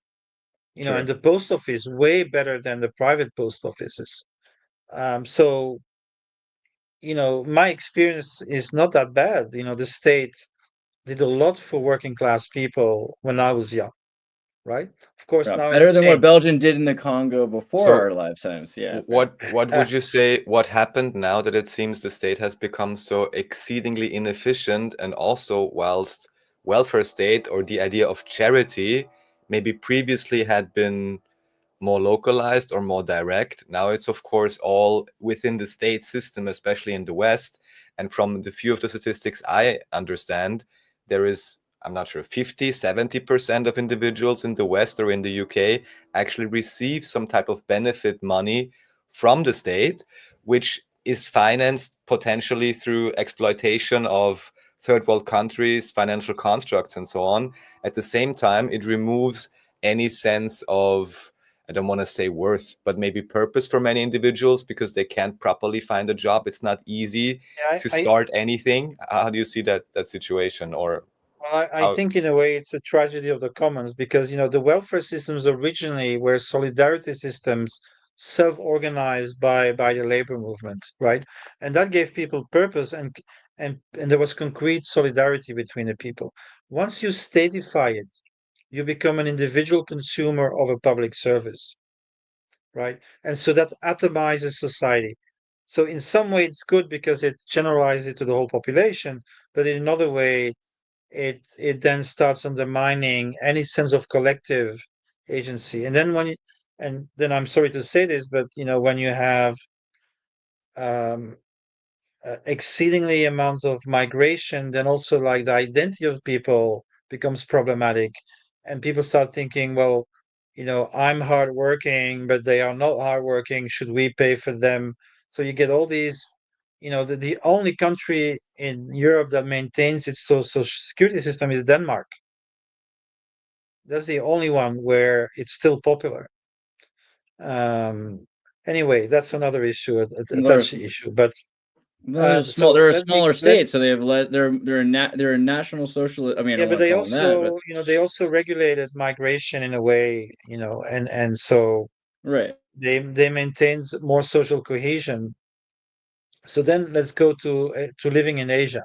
and Sure. the post office way better than the private post offices. So my experience is not that bad. The state did a lot for working class people when I was young, right? Of course, Yeah, now better it's than what changed. Belgium did in the Congo before our So lifetimes. Yeah, fair. what would you say, what happened now that it seems the state has become so exceedingly inefficient, and also whilst welfare state or the idea of charity maybe previously had been more localized or more direct. Now it's, of course, all within the state system, especially in the West. And from the few of the statistics I understand, there is, I'm not sure, 50, 70% of individuals in the West or in the UK actually receive some type of benefit money from the state, which is financed potentially through exploitation of third world countries, financial constructs, and so on. At the same time, it removes any sense of, I don't want to say worth, but maybe purpose for many individuals because they can't properly find a job. It's not easy Yeah, to start anything. How do you see that situation, or I how? think in a way it's a tragedy of the commons because the welfare systems originally were solidarity systems self-organized by the labor movement, right? And that gave people purpose and there was concrete solidarity between the people. Once you statify it, you become an individual consumer of a public service, right? And so that atomizes society. So in some way it's good because it generalizes it to the whole population, but in another way it then starts undermining any sense of collective agency. And then and then I'm sorry to say this, but when you have um, exceedingly amounts of migration, then also like the identity of people becomes problematic, and people start thinking, well, I'm hardworking, but they are not hardworking. Should we pay for them? So you get all these. The only country in Europe that maintains its social security system is Denmark. That's the only one where it's still popular. Um, anyway, that's another issue, a They're, touchy issue. But they're small. so They're a let me smaller let state, so they have they're a national socialist. I mean, I yeah, don't but want to they call them that, but also they also regulated migration in a way, and so right. they maintained more social cohesion. So then let's go to living in Asia.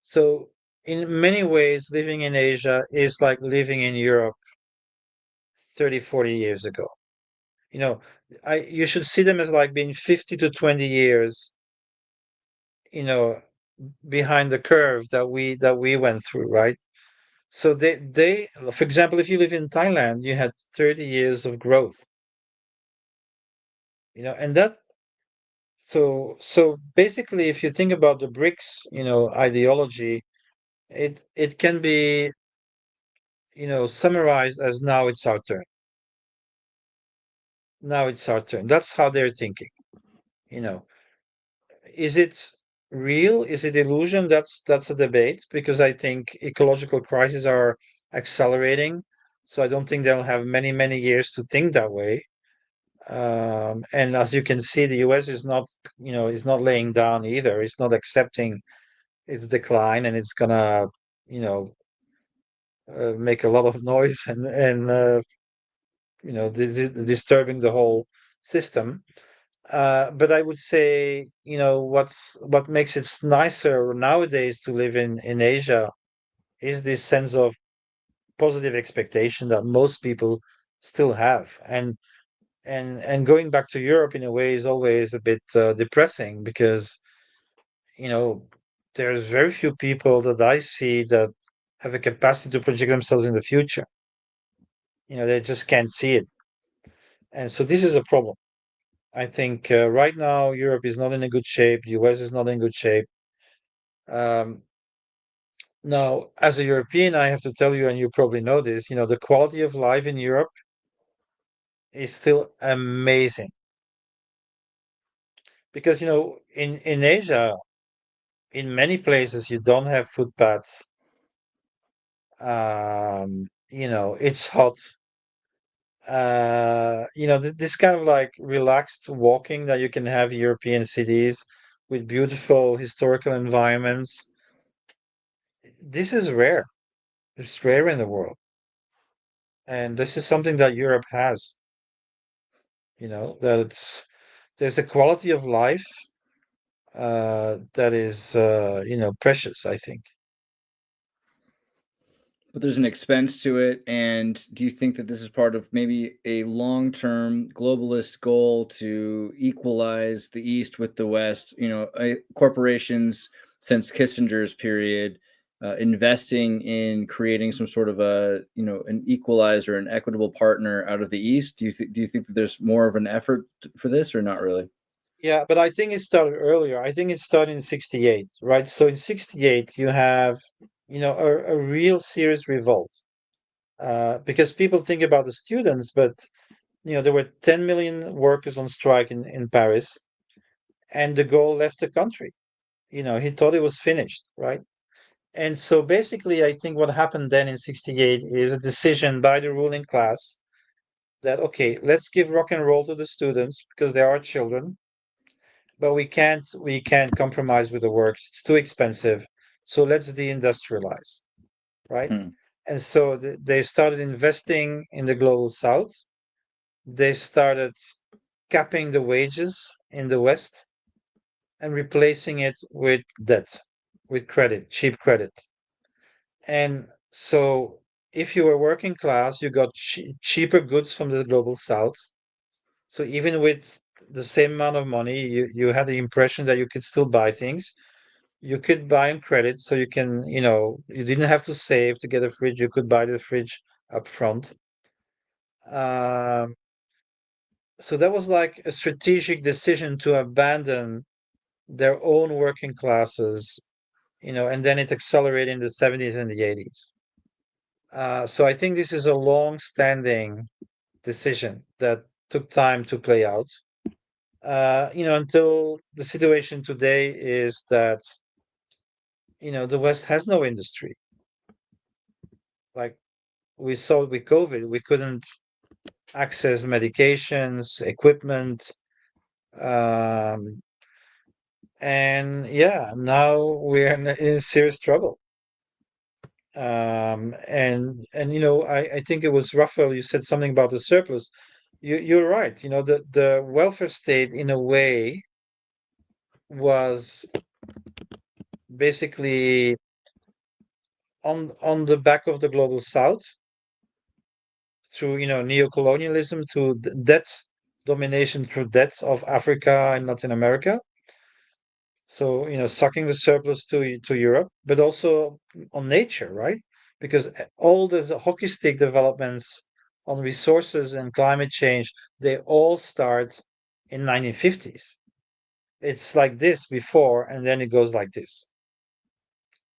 So in many ways, living in Asia is like living in Europe 30, 40 years ago. You know, you should see them as like being 50 to 20 years, you know, behind the curve that we went through, right? So they for example, if you live in Thailand, you had 30 years of growth, and that so basically if you think about the BRICS, ideology, it can be, summarized as now it's our turn. Now it's our turn. That's how they're thinking, you know. Is it real? Is it illusion? That's a debate because I think ecological crises are accelerating. So I don't think they'll have many, many years to think that way. And as you can see, the US is not laying down either. It's not accepting its decline, and it's gonna, you know, make a lot of noise and disturbing the whole system. But I would say, what makes it nicer nowadays to live in Asia is this sense of positive expectation that most people still have. And going back to Europe in a way is always a bit depressing because, you know, there's very few people that I see that have a capacity to project themselves in the future. They just can't see it. And so this is a problem. I think right now Europe is not in a good shape. The US is not in good shape. Um, Now, as a European, I have to tell you, and you probably know this, the quality of life in Europe is still amazing. Because, in Asia, in many places, you don't have footpaths. It's hot. This kind of like relaxed walking that you can have in European cities with beautiful historical environments. This is rare. It's rare in the world. And this is something that Europe has, that there's a quality of life that is, precious, I think. But there's an expense to it. And do you think that this is part of maybe a long-term globalist goal to equalize the East with the West? Corporations since Kissinger's period investing in creating some sort of an equalizer, an equitable partner out of the East. Do you think that there's more of an effort for this or not really? Yeah, but I think it started earlier. I think it started in 68, right? So in 68, you have, a real serious revolt. Because people think about the students, but, there were 10 million workers on strike in Paris, and de Gaulle left the country. He thought it was finished, right? And so basically, I think what happened then in 68 is a decision by the ruling class that, okay, let's give rock and roll to the students because they are children, but we can't compromise with the works. It's too expensive. So let's deindustrialize, right? Hmm. And so they started investing in the global south. They started capping the wages in the West and replacing it with debt, with credit, cheap credit. And so if you were working class, you got cheaper goods from the global south. So even with the same amount of money, you had the impression that you could still buy things. You could buy on credit, so you didn't have to save to get a fridge. You could buy the fridge up front. Um, so that was like a strategic decision to abandon their own working classes, and then it accelerated in the 70s and the 80s. So I think this is a long-standing decision that took time to play out. Until the situation today is that, the West has no industry. Like we saw with COVID, we couldn't access medications, equipment, um, and yeah, now we're in serious trouble. And I think it was Raphael. You said something about the surplus. You're right. The welfare state, in a way, was basically on the back of the global south through neocolonialism, through debt domination, through debt of Africa and Latin America. So sucking the surplus to Europe, but also on nature, right? Because all the hockey stick developments on resources and climate change, they all start in 1950s. It's like this before, and then it goes like this.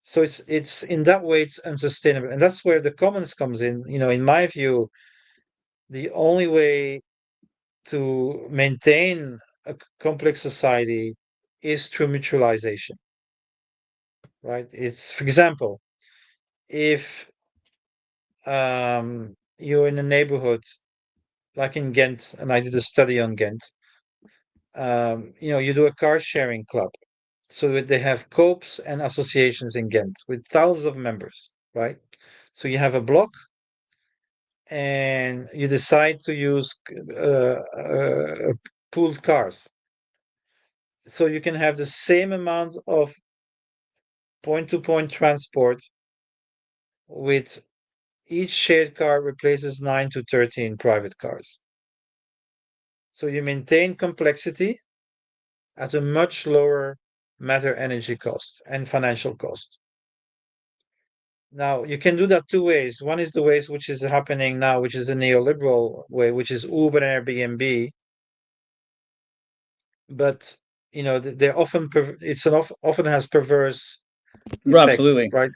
So it's in that way it's unsustainable, and that's where the commons comes in. In my view, the only way to maintain a complex society is through mutualization, right? It's, for example, if you're in a neighborhood like in Ghent, and I did a study on Ghent, you do a car sharing club. So that they have co-ops and associations in Ghent with thousands of members, right? So you have a block, and you decide to use pooled cars. So you can have the same amount of point-to-point transport with each shared car replaces 9 to 13 private cars. So you maintain complexity at a much lower matter energy cost and financial cost. Now, you can do that two ways. One is the ways which is happening now, which is a neoliberal way, which is Uber and Airbnb. But they're often often has perverse effects, Absolutely. right?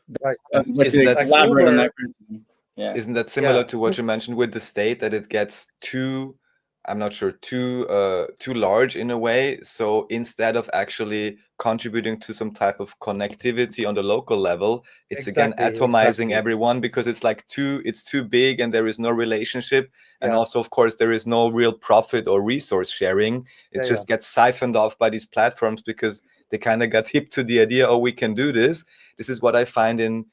I'd like Isn't to that elaborate on Uber, that criticism. Yeah. Isn't that similar yeah, to what you mentioned with the state, that it gets too, I'm not sure, too large in a way? So instead of actually contributing to some type of connectivity on the local level, it's again atomizing exactly. everyone, because it's too big and there is no relationship. And Yeah, also, of course, there is no real profit or resource sharing. It yeah, just gets siphoned off by these platforms because they kind of got hip to the idea, oh, we can do this. This is what I find in,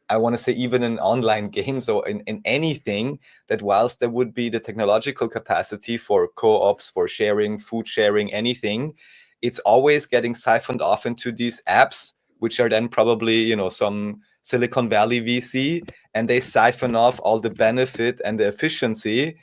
I want to say, even in online games or in anything, that whilst there would be the technological capacity for co-ops, for sharing, food sharing, anything, it's always getting siphoned off into these apps, which are then probably, some Silicon Valley VC, and they siphon off all the benefit and the efficiency.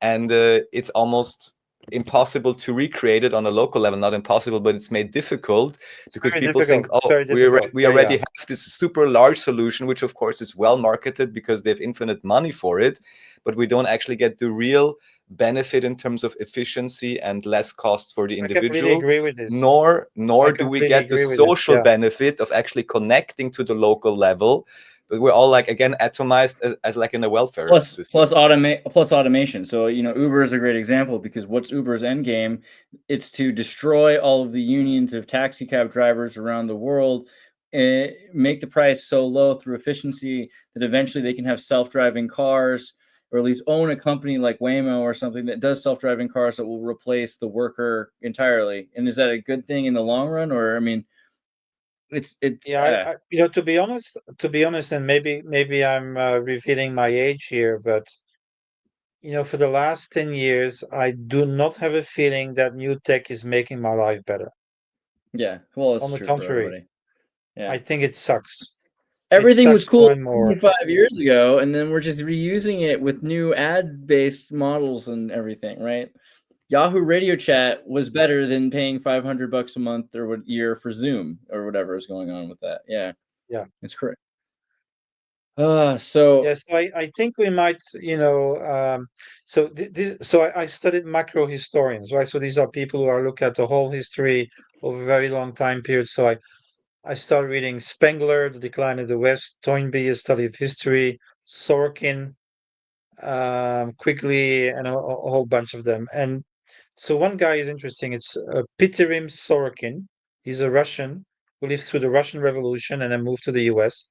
And it's almost impossible to recreate it on a local level. Not impossible, but it's made difficult, because people think, It's oh, very difficult. we already have this super large solution, which of course is well marketed because they have infinite money for it, but we don't actually get the real benefit in terms of efficiency and less costs for the I completely individual, agree with this. nor I do we completely get the agree with this. social benefit of actually connecting to the local level. But we're all like, again, atomized as like in a welfare system. Plus automation. So Uber is a great example, because what's Uber's end game? It's to destroy all of the unions of taxi cab drivers around the world, make the price so low through efficiency that eventually they can have self-driving cars, or at least own a company like Waymo or something that does self-driving cars that will replace the worker entirely. And is that a good thing in the long run? Or, I mean, it's Yeah, to be honest, and maybe I'm revealing my age here, but for the last 10 years, I do not have a feeling that new tech is making my life better. yeah. Well, it's On the true for contrary, everybody. Yeah. I think it sucks. It Everything was sucks cool more and more. 5 years ago, and then we're just reusing it with new ad-based models and everything, right? Yahoo Radio Chat was better than paying $500 a month or what year for Zoom or whatever is going on with that. Yeah, Yeah. it's correct. So Yes, I think we might, so I studied macro historians, right? So these are people who are look at the whole history over a very long time period. So I started reading Spengler, The Decline of the West, Toynbee, A Study of History, Sorokin, Quigley, and a whole bunch of them. And so one guy is interesting. It's Pitirim Sorokin. He's a Russian who lived through the Russian Revolution and then moved to the US.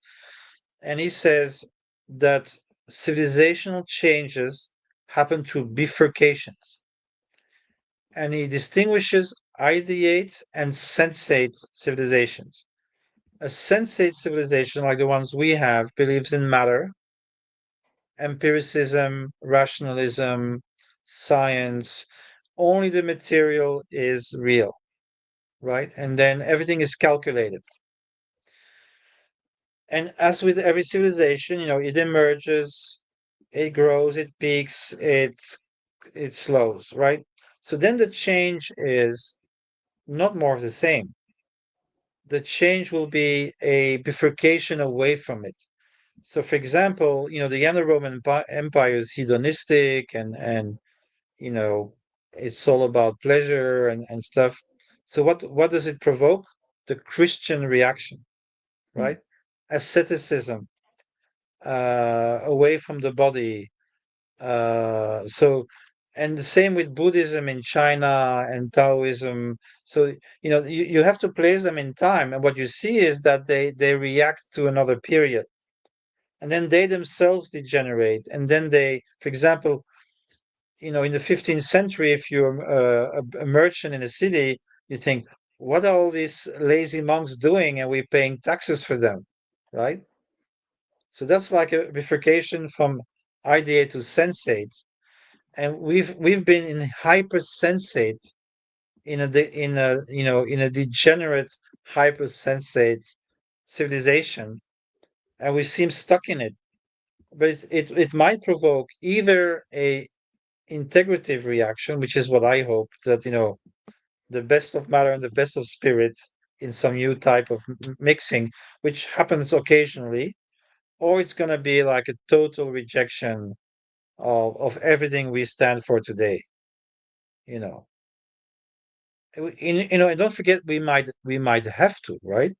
And he says that civilizational changes happen through bifurcations. And he distinguishes ideate and sensate civilizations. A sensate civilization, like the ones we have, believes in matter, empiricism, rationalism, science. Only the material is real, right? And then everything is calculated. And as with every civilization, it emerges, it grows, it peaks, it slows, right? So then the change is not more of the same. The change will be a bifurcation away from it. So, for example, the younger Roman Empire is hedonistic, and it's all about pleasure and stuff. So, what does it provoke? The Christian reaction, right? Asceticism, away from the body. And the same with Buddhism in China and Taoism. So, you have to place them in time. And what you see is that they react to another period. And then they themselves degenerate. And then for example, in the 15th century, if you're a merchant in a city, you think, what are all these lazy monks doing? And we're paying taxes for them, right? So that's like a bifurcation from ideate to sensate, and we've been in hypersensate in a degenerate hypersensate civilization, and we seem stuck in it. But it might provoke either a integrative reaction, which is what I hope, that the best of matter and the best of spirits in some new type of mixing, which happens occasionally, or it's going to be like a total rejection of everything we stand for today. You know, and don't forget, we might have to, right?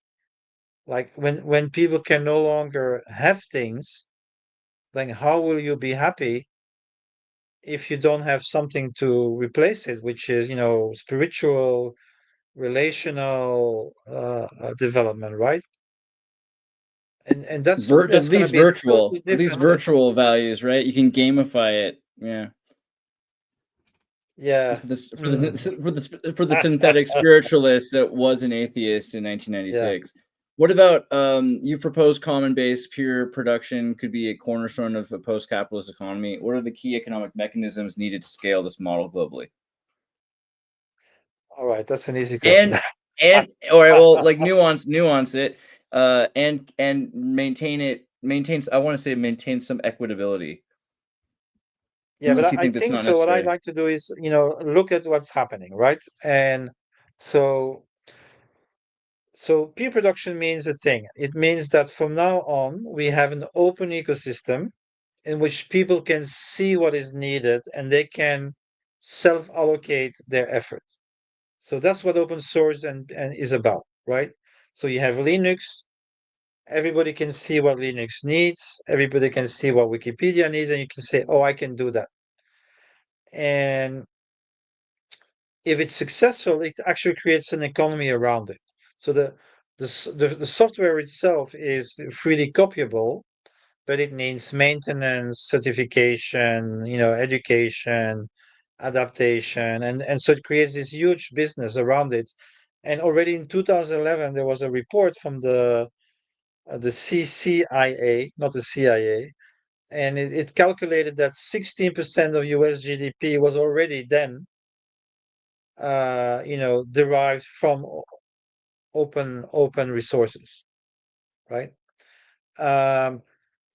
Like when people can no longer have things, then how will you be happy if you don't have something to replace it, which is spiritual, relational development, right? And At that's going to least be a totally different. virtual values, right? You can gamify it. Yeah. Yeah. This Mm. for the synthetic spiritualist that was an atheist in Yeah. 1996. What about you propose common base pure production could be a cornerstone of a post-capitalist economy? What are the key economic mechanisms needed to scale this model globally? All right, that's an easy question. And all right, well, like nuance it, and maintains. I want to say maintain some equitability. Yeah, but Unless you I think that's think not so. What I'd necessary. like to do is, look at what's happening, right? And so peer production means a thing. It means that from now on, we have an open ecosystem in which people can see what is needed and they can self-allocate their effort. So that's what open source and is about, right? So you have Linux, everybody can see what Linux needs, everybody can see what Wikipedia needs, and you can say, oh, I can do that. And if it's successful, it actually creates an economy around it. So the software itself is freely copyable, but it needs maintenance, certification, education, adaptation, and so it creates this huge business around it. And already in 2011, there was a report from the CCIA, not the CIA, and it calculated that 16% of US GDP was already then, derived from open resources, right? Um,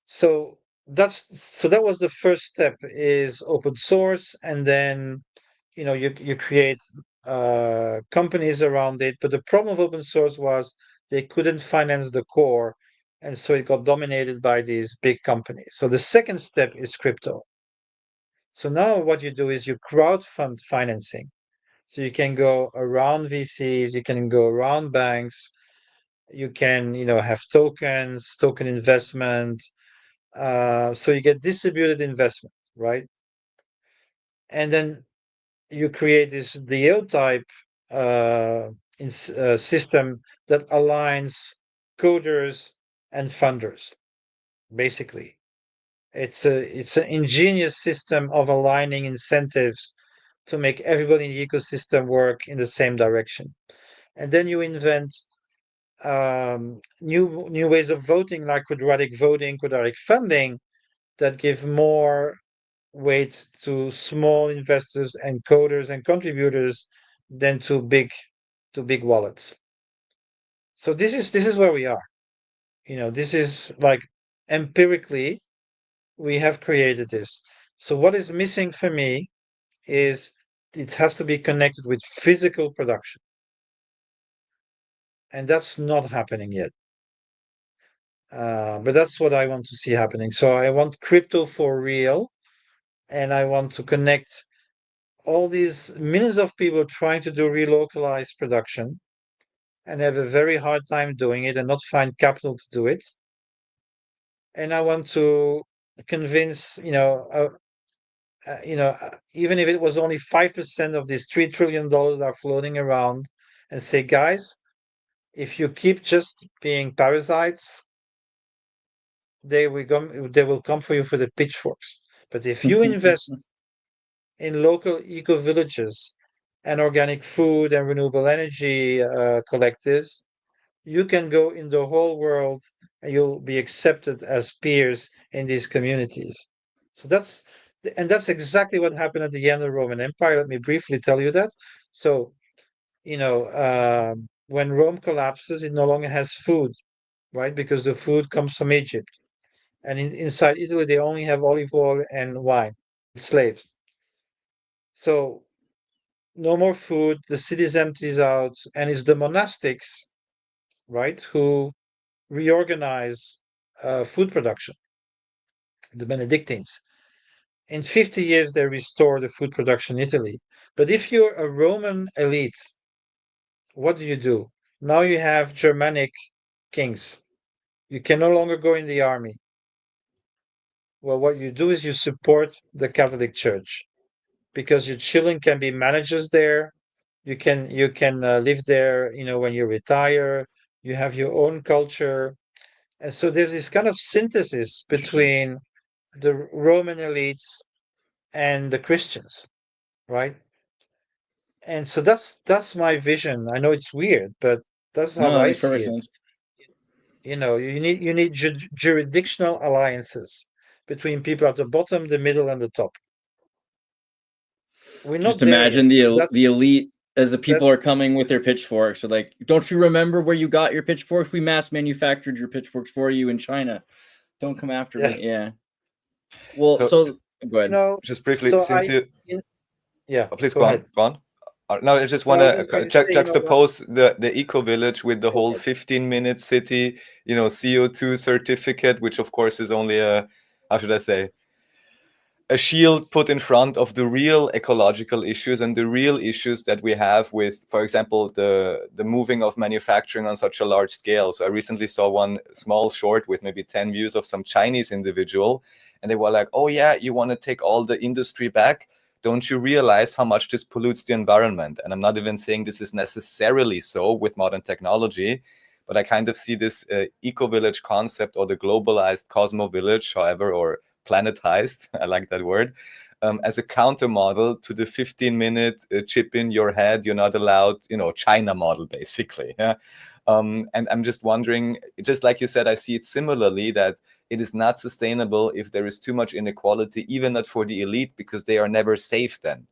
so that was the first step, is open source, and then you create companies around it. But the problem of open source was they couldn't finance the core, and so it got dominated by these big companies. So the second step is crypto. So now what you do is you crowdfund financing. So you can go around VCs, you can go around banks, you can have tokens, token investment. So you get distributed investment, right? And then you create this DO type system that aligns coders and funders. Basically, it's an ingenious system of aligning incentives to make everybody in the ecosystem work in the same direction. And then you invent new ways of voting, like quadratic voting, quadratic funding, that give more weight to small investors and coders and contributors than to big wallets. So this is where we are. This is like, empirically we have created this. So what is missing for me is it has to be connected with physical production, and that's not happening yet. But that's what I want to see happening. So I want crypto for real, and I want to connect all these millions of people trying to do relocalized production and have a very hard time doing it and not find capital to do it. And I want to convince, even if it was only 5% of these $3 trillion that are floating around, and say, guys, if you keep just being parasites, they will come for you for the pitchforks. But if you invest in local eco villages and organic food and renewable energy collectives, you can go in the whole world and you'll be accepted as peers in these communities. So that's exactly what happened at the end of the Roman Empire. Let me briefly tell you that. So, when Rome collapses, it no longer has food, right? Because the food comes from Egypt. And inside Italy, they only have olive oil and wine, slaves. So no more food, the city's empties out, and it's the monastics, right, who reorganize food production, the Benedictines. In 50 years, they restore the food production in Italy. But if you're a Roman elite, what do? Now you have Germanic kings. You can no longer go in the army. Well, what you do is you support the Catholic Church because your children can be managers there. You can live there, when you retire. You have your own culture, and so there's this kind of synthesis Interesting. between the Roman elites and the Christians, right? And so that's my vision. I know it's weird, but that's No, how that I makes see perfect it. sense. You need jurisdictional alliances between people at the bottom, the middle, and the top. We're Just not there yet. imagine That's the elite as the that. people are coming with their pitchforks. So like, don't you remember where you got your pitchforks? We mass manufactured your pitchforks for you in China. Don't come after Yeah. me. Yeah. Well, So so go You ahead. know. just briefly, So since you yeah. oh, please Go go on, ahead. go on. No, I just No, want I was just going to to say, what? juxtapose the eco village with the Go whole ahead. 15-minute city, CO2 certificate, which of course is only how should I say, a shield put in front of the real ecological issues and the real issues that we have with, for example, the moving of manufacturing on such a large scale. So I recently saw one small short with maybe 10 views of some Chinese individual, and they were like, oh yeah, you want to take all the industry back? Don't you realize how much this pollutes the environment? And I'm not even saying this is necessarily so with modern technology, but I kind of see this eco-village concept, or the globalized Cosmo village, however, or planetized, I like that word, as a counter model to the 15-minute chip in your head, you're not allowed, China model, basically. Yeah? And I'm just wondering, just like you said, I see it similarly, that it is not sustainable if there is too much inequality, even not for the elite, because they are never safe then.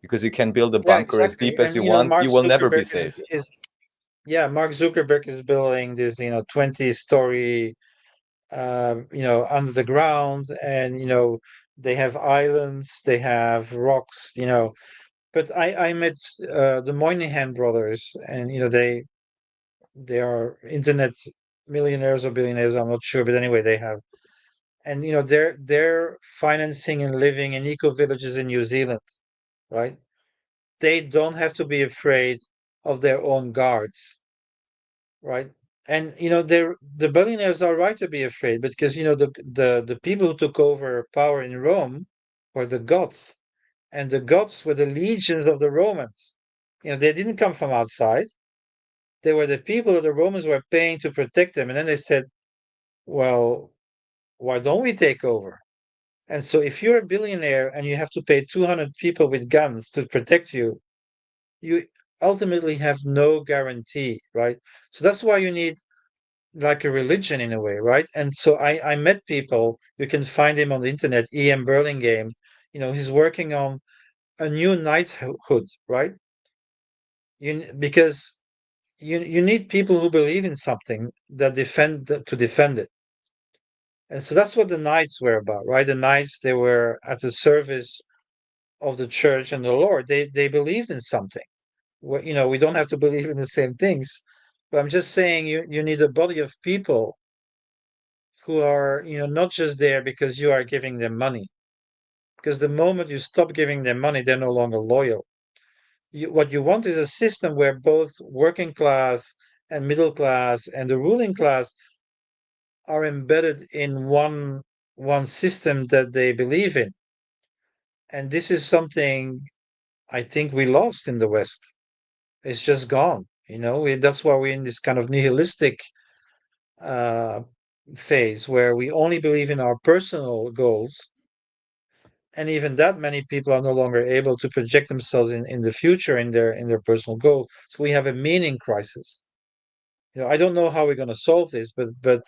Because you can build a Yeah, bunker as exactly. deep as And you want, Mark you will never be Zuckerberg safe. Mark Zuckerberg is building this 20-story under the ground, and they have islands, they have rocks. But I met the Moynihan brothers, and they are internet millionaires or billionaires, I'm not sure, but anyway, they have. And they're financing and living in eco villages in New Zealand, right? They don't have to be afraid of their own guards, right? And the billionaires are right to be afraid, because the people who took over power in Rome were the gods, and the gods were the legions of the Romans. They didn't come from outside. They were the people that the Romans were paying to protect them. And then they said, well, why don't we take over? And so if you're a billionaire and you have to pay 200 people with guns to protect you, you ultimately have no guarantee, right? So that's why you need like a religion in a way, right? And so I met people, you can find him on the internet, E.M. Burlingame. He's working on a new knighthood, right? Because you need people who believe in something that to defend it. And so that's what the knights were about, right? The knights, they were at the service of the church and the Lord. They believed in something. We don't have to believe in the same things, but I'm just saying you need a body of people who are not just there because you are giving them money. Because the moment you stop giving them money, they're no longer loyal. What you want is a system where both working class and middle class and the ruling class are embedded in one system that they believe in. And this is something I think we lost in the West. It's just gone. That's why we're in this kind of nihilistic uh, phase where we only believe in our personal goals. And even that, many people are no longer able to project themselves in the future in their personal goals. So we have a meaning crisis. I don't know how we're going to solve this, but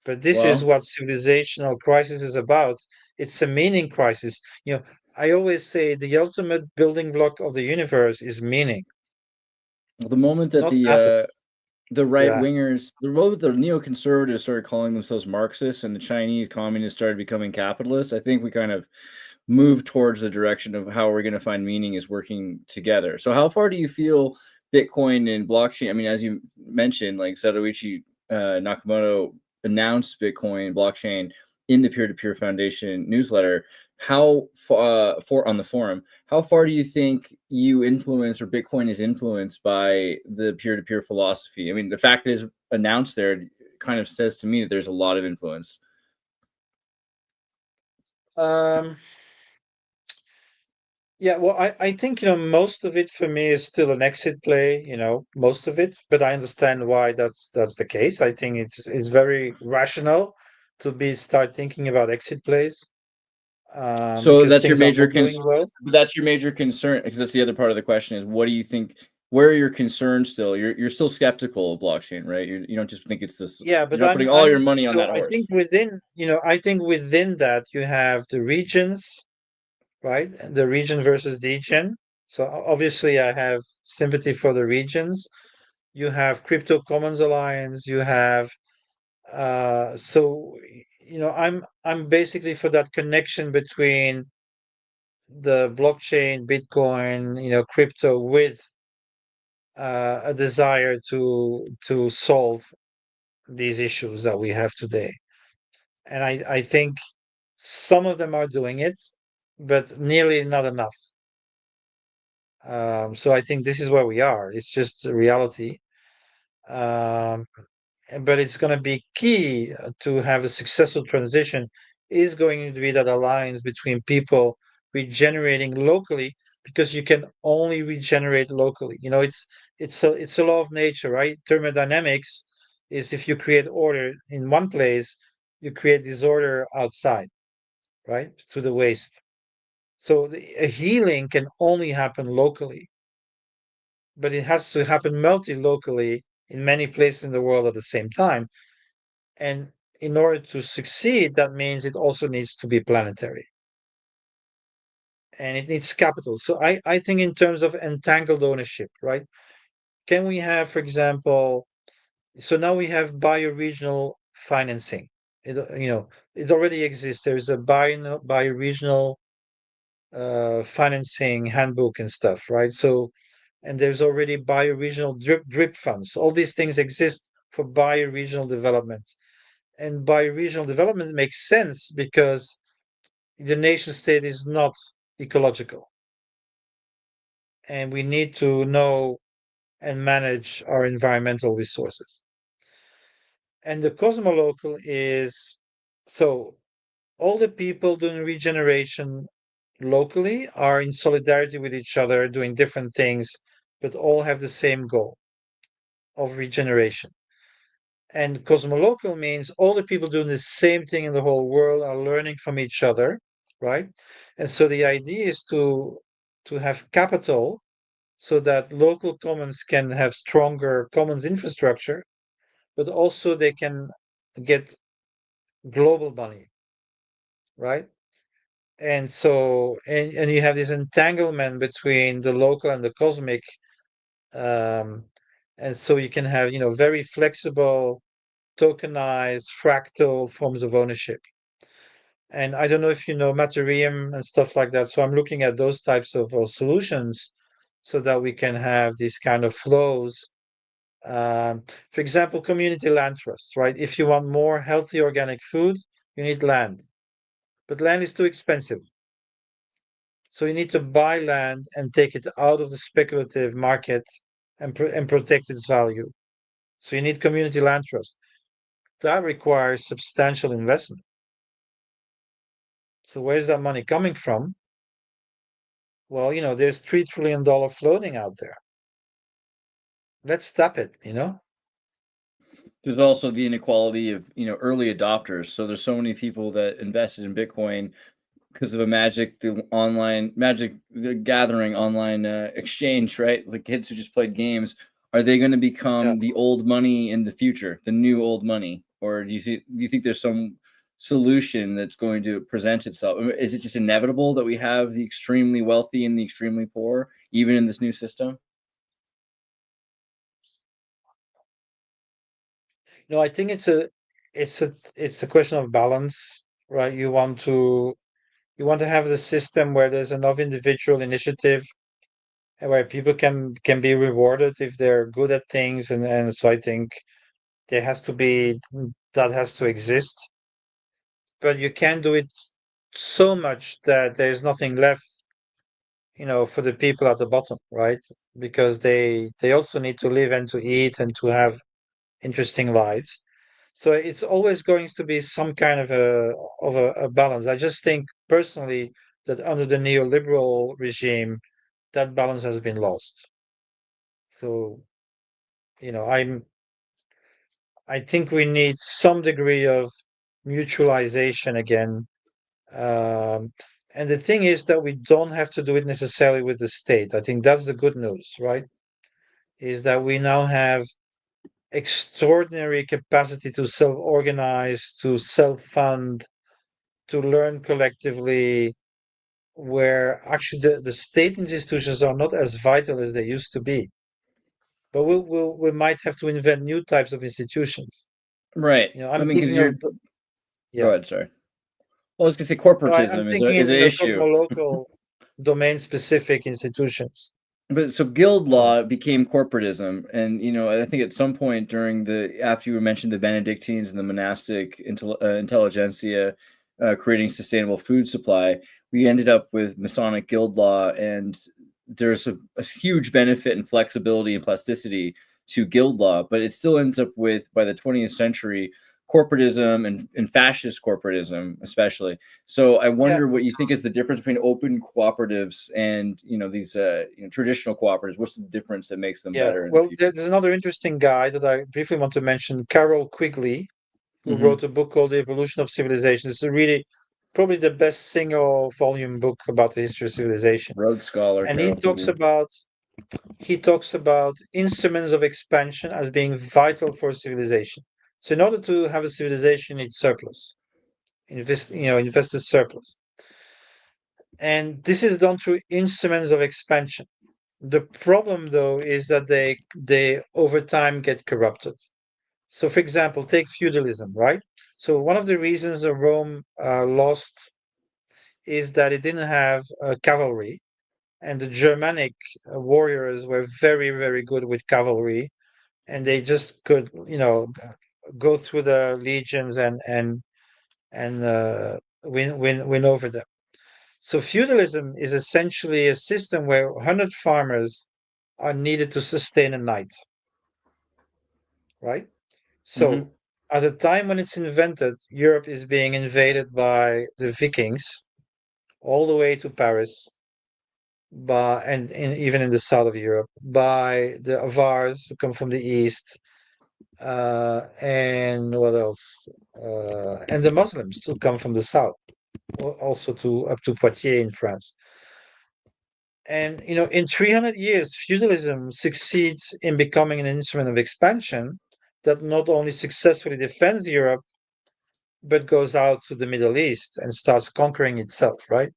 But this is Well, what civilizational crisis is about. It's a meaning crisis. I always say the ultimate building block of the universe is meaning, the moment that not atoms. the right Yeah. wingers, the moment the neoconservatives started calling themselves Marxists and the Chinese communists started becoming capitalists, I think we kind of move towards the direction of how we're going to find meaning is working together. So, how far do you feel Bitcoin and blockchain? I mean, as you mentioned, like Satoshi Nakamoto announced Bitcoin blockchain in the Peer-to-Peer Foundation newsletter. How far for on the forum? How far do you think you influence or Bitcoin is influenced by the peer-to-peer philosophy? I mean, the fact that it's announced there kind of says to me that there's a lot of influence. Um, yeah, well, I think, most of it for me is still an exit play, most of it, but I understand why that's the case. I think it's very rational to start thinking about exit plays, So because that's your things are major not doing concern. well. That's your major concern, because that's the other part of the question is what do you think? Where are your concerns still? You're still skeptical of blockchain, right? You don't just think it's this. Yeah, You're but not I'm putting all I'm your money on so that horse. I think within that you have the regions, right? The region versus degen. So obviously I have sympathy for the regions. You have Crypto Commons Alliance, you have so I'm basically for that connection between the blockchain, Bitcoin, crypto with a desire to solve these issues that we have today. And I think some of them are doing it, but nearly not enough. So I think this is where we are. It's just a reality. Um, but it's going to be key to have a successful transition is going to be that alliance between people regenerating locally, because you can only regenerate locally. It's a law of nature, right? Thermodynamics is if you create order in one place, you create disorder outside, right? Through the waste. So a healing can only happen locally, but it has to happen multi-locally in many places in the world at the same time. And in order to succeed, that means it also needs to be planetary and it needs capital. So I think in terms of entangled ownership, right? Can we have, for example, so now we have bioregional financing. It already exists. There's a bioregional financing handbook and stuff, right? So, and there's already bioregional drip funds. All these things exist for bioregional development. And bioregional development makes sense because the nation state is not ecological. And we need to know and manage our environmental resources. And the cosmolocal is so all the people doing regeneration locally are in solidarity with each other, doing different things, but all have the same goal of regeneration. And cosmolocal means all the people doing the same thing in the whole world are learning from each other, right? And so the idea is to have capital so that local commons can have stronger commons infrastructure, but also they can get global money, right? And you have this entanglement between the local and the cosmic, um, and so you can have very flexible, tokenized, fractal forms of ownership. And I don't know if you know Materium and stuff like that. So I'm looking at those types of solutions so that we can have these kind of flows. For example, community land trusts, right? If you want more healthy organic food, you need land, but land is too expensive. So you need to buy land and take it out of the speculative market and protect its value. So you need community land trust. That requires substantial investment. So where's that money coming from? Well, there's $3 trillion floating out there. Let's tap it. There's also the inequality of early adopters. So there's so many people that invested in Bitcoin because of the gathering online exchange, right? Like kids who just played games. Are they going to Yeah. become the old money in the future, the new old money, or do you think there's some solution that's going to present itself? Is it just inevitable that we have the extremely wealthy and the extremely poor, even in this new system? No, I think it's a question of balance, right? You want to have the system where there's enough individual initiative and where people can be rewarded if they're good at things, and so I think there has to be that has to exist, but you can't do it so much that there's nothing left, for the people at the bottom, right? Because they also need to live and to eat and to have interesting lives. So it's always going to be some kind of a balance. I just think personally that under the neoliberal regime, that balance has been lost. So, you know, I think we need some degree of mutualization again. Um, and the thing is that we don't have to do it necessarily with the state. I think that's the good news, right? Is that we now have extraordinary capacity to self-organize, to self-fund, to learn collectively, where actually the state institutions are not as vital as they used to be. But we might have to invent new types of institutions. Right. I I'm mean, because thinking you're of go yeah. ahead, sorry. Well, I was gonna say No, I'm corporatism thinking is an in issue. cosmolocal domain-specific institutions. But so guild Yeah, law became corporatism, and I think at some point during after you mentioned the Benedictines and the monastic intelligentsia creating sustainable food supply, we ended up with Masonic guild law, and there's a huge benefit and flexibility and plasticity to guild law, but it still ends up with, by the 20th century, corporatism and fascist corporatism, especially. So I yeah. wonder what you think is the difference between open cooperatives and these traditional cooperatives. What's the difference that makes them Yeah, better in the well, future? there's another interesting guy that I briefly want to mention, Carol Quigley, who Hmm. wrote a book called The Evolution of Civilization. It's a really probably the best single volume book about the history of civilization. Rhodes Scholar And Carol Quigley. he talks about instruments of expansion as being vital for civilization. So in order to have a civilization, it's surplus. Invested surplus. And this is done through instruments of expansion. The problem, though, is that they over time get corrupted. So, for example, take feudalism, right? So, one of the reasons that Rome lost is that it didn't have cavalry, and the Germanic warriors were very, very good with cavalry, and they just could, go through the legions and win over them. So feudalism is essentially a system where 100 farmers are needed to sustain a knight, right? Hmm. So at the time when it's invented, Europe is being invaded by the Vikings all the way to Paris, even in the south of Europe, by the Avars who come from the east, and what else? And the Muslims who come from the south, also to up to Poitiers in France. And in 300 years, feudalism succeeds in becoming an instrument of expansion that not only successfully defends Europe, but goes out to the Middle East and starts conquering itself, right?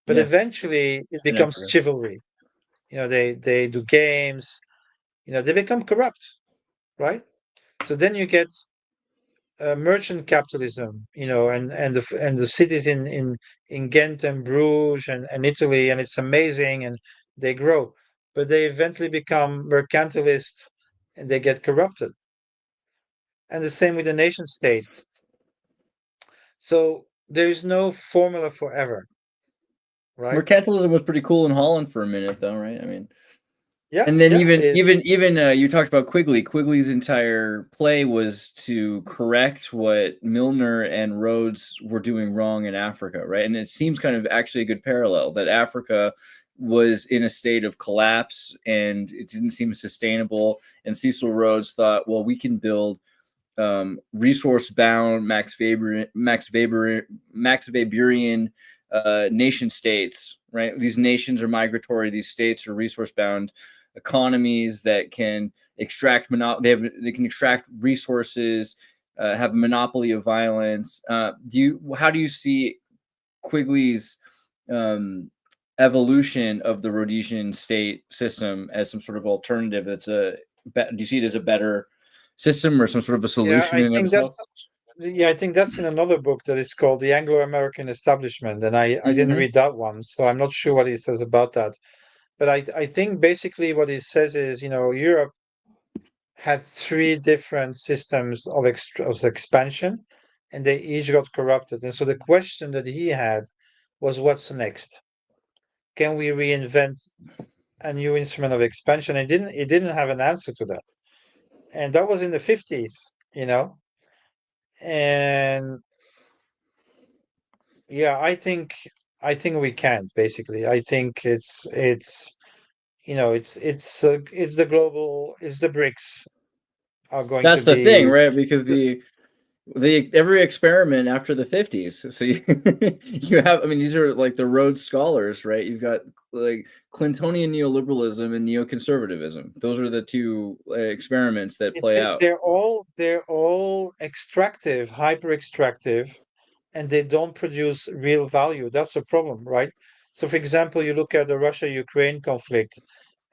But Yeah, eventually it in becomes Africa. chivalry. They do games, they become corrupt, right? So then you get merchant capitalism, and the cities in Ghent and Bruges and Italy, and it's amazing, and they grow, but they eventually become mercantilist and they get corrupted. And the same with the nation state. So there is no formula forever, right? Mercantilism was pretty cool in Holland for a minute, though, right? I mean, Yeah, and then yeah, even you talked about Quigley. Quigley's entire play was to correct what Milner and Rhodes were doing wrong in Africa, right? And it seems kind of actually a good parallel that Africa was in a state of collapse and it didn't seem sustainable. And Cecil Rhodes thought, well, we can build resource-bound Max Weberian nation states, right? These nations are migratory. These states are resource-bound economies that can extract they can extract resources have a monopoly of violence. How do you see Quigley's evolution of the Rhodesian state system as some sort of alternative? Do you see it as a better system or some sort of a Yeah, solution in itself? I think that's in another book that is called The Anglo-American Establishment, and I didn't Hmm. read that one, so I'm not sure what he says about that. But I think basically what he says is, Europe had three different systems of expansion, and they each got corrupted. And so the question that he had was, what's next? Can we reinvent a new instrument of expansion? And he didn't have an answer to that. And that was in the 50s, And yeah, I think we can't basically. I think it's the BRICS are going to That's the thing, be right? Because just the every experiment after the 50s. So you, you have, I mean, these are like the Rhodes scholars, right? You've got like Clintonian neoliberalism and neoconservatism. Those are the two experiments that it's play they- out. they're all extractive, hyper extractive, and they don't produce real value. That's the problem, right? So, for example, you look at the Russia-Ukraine conflict,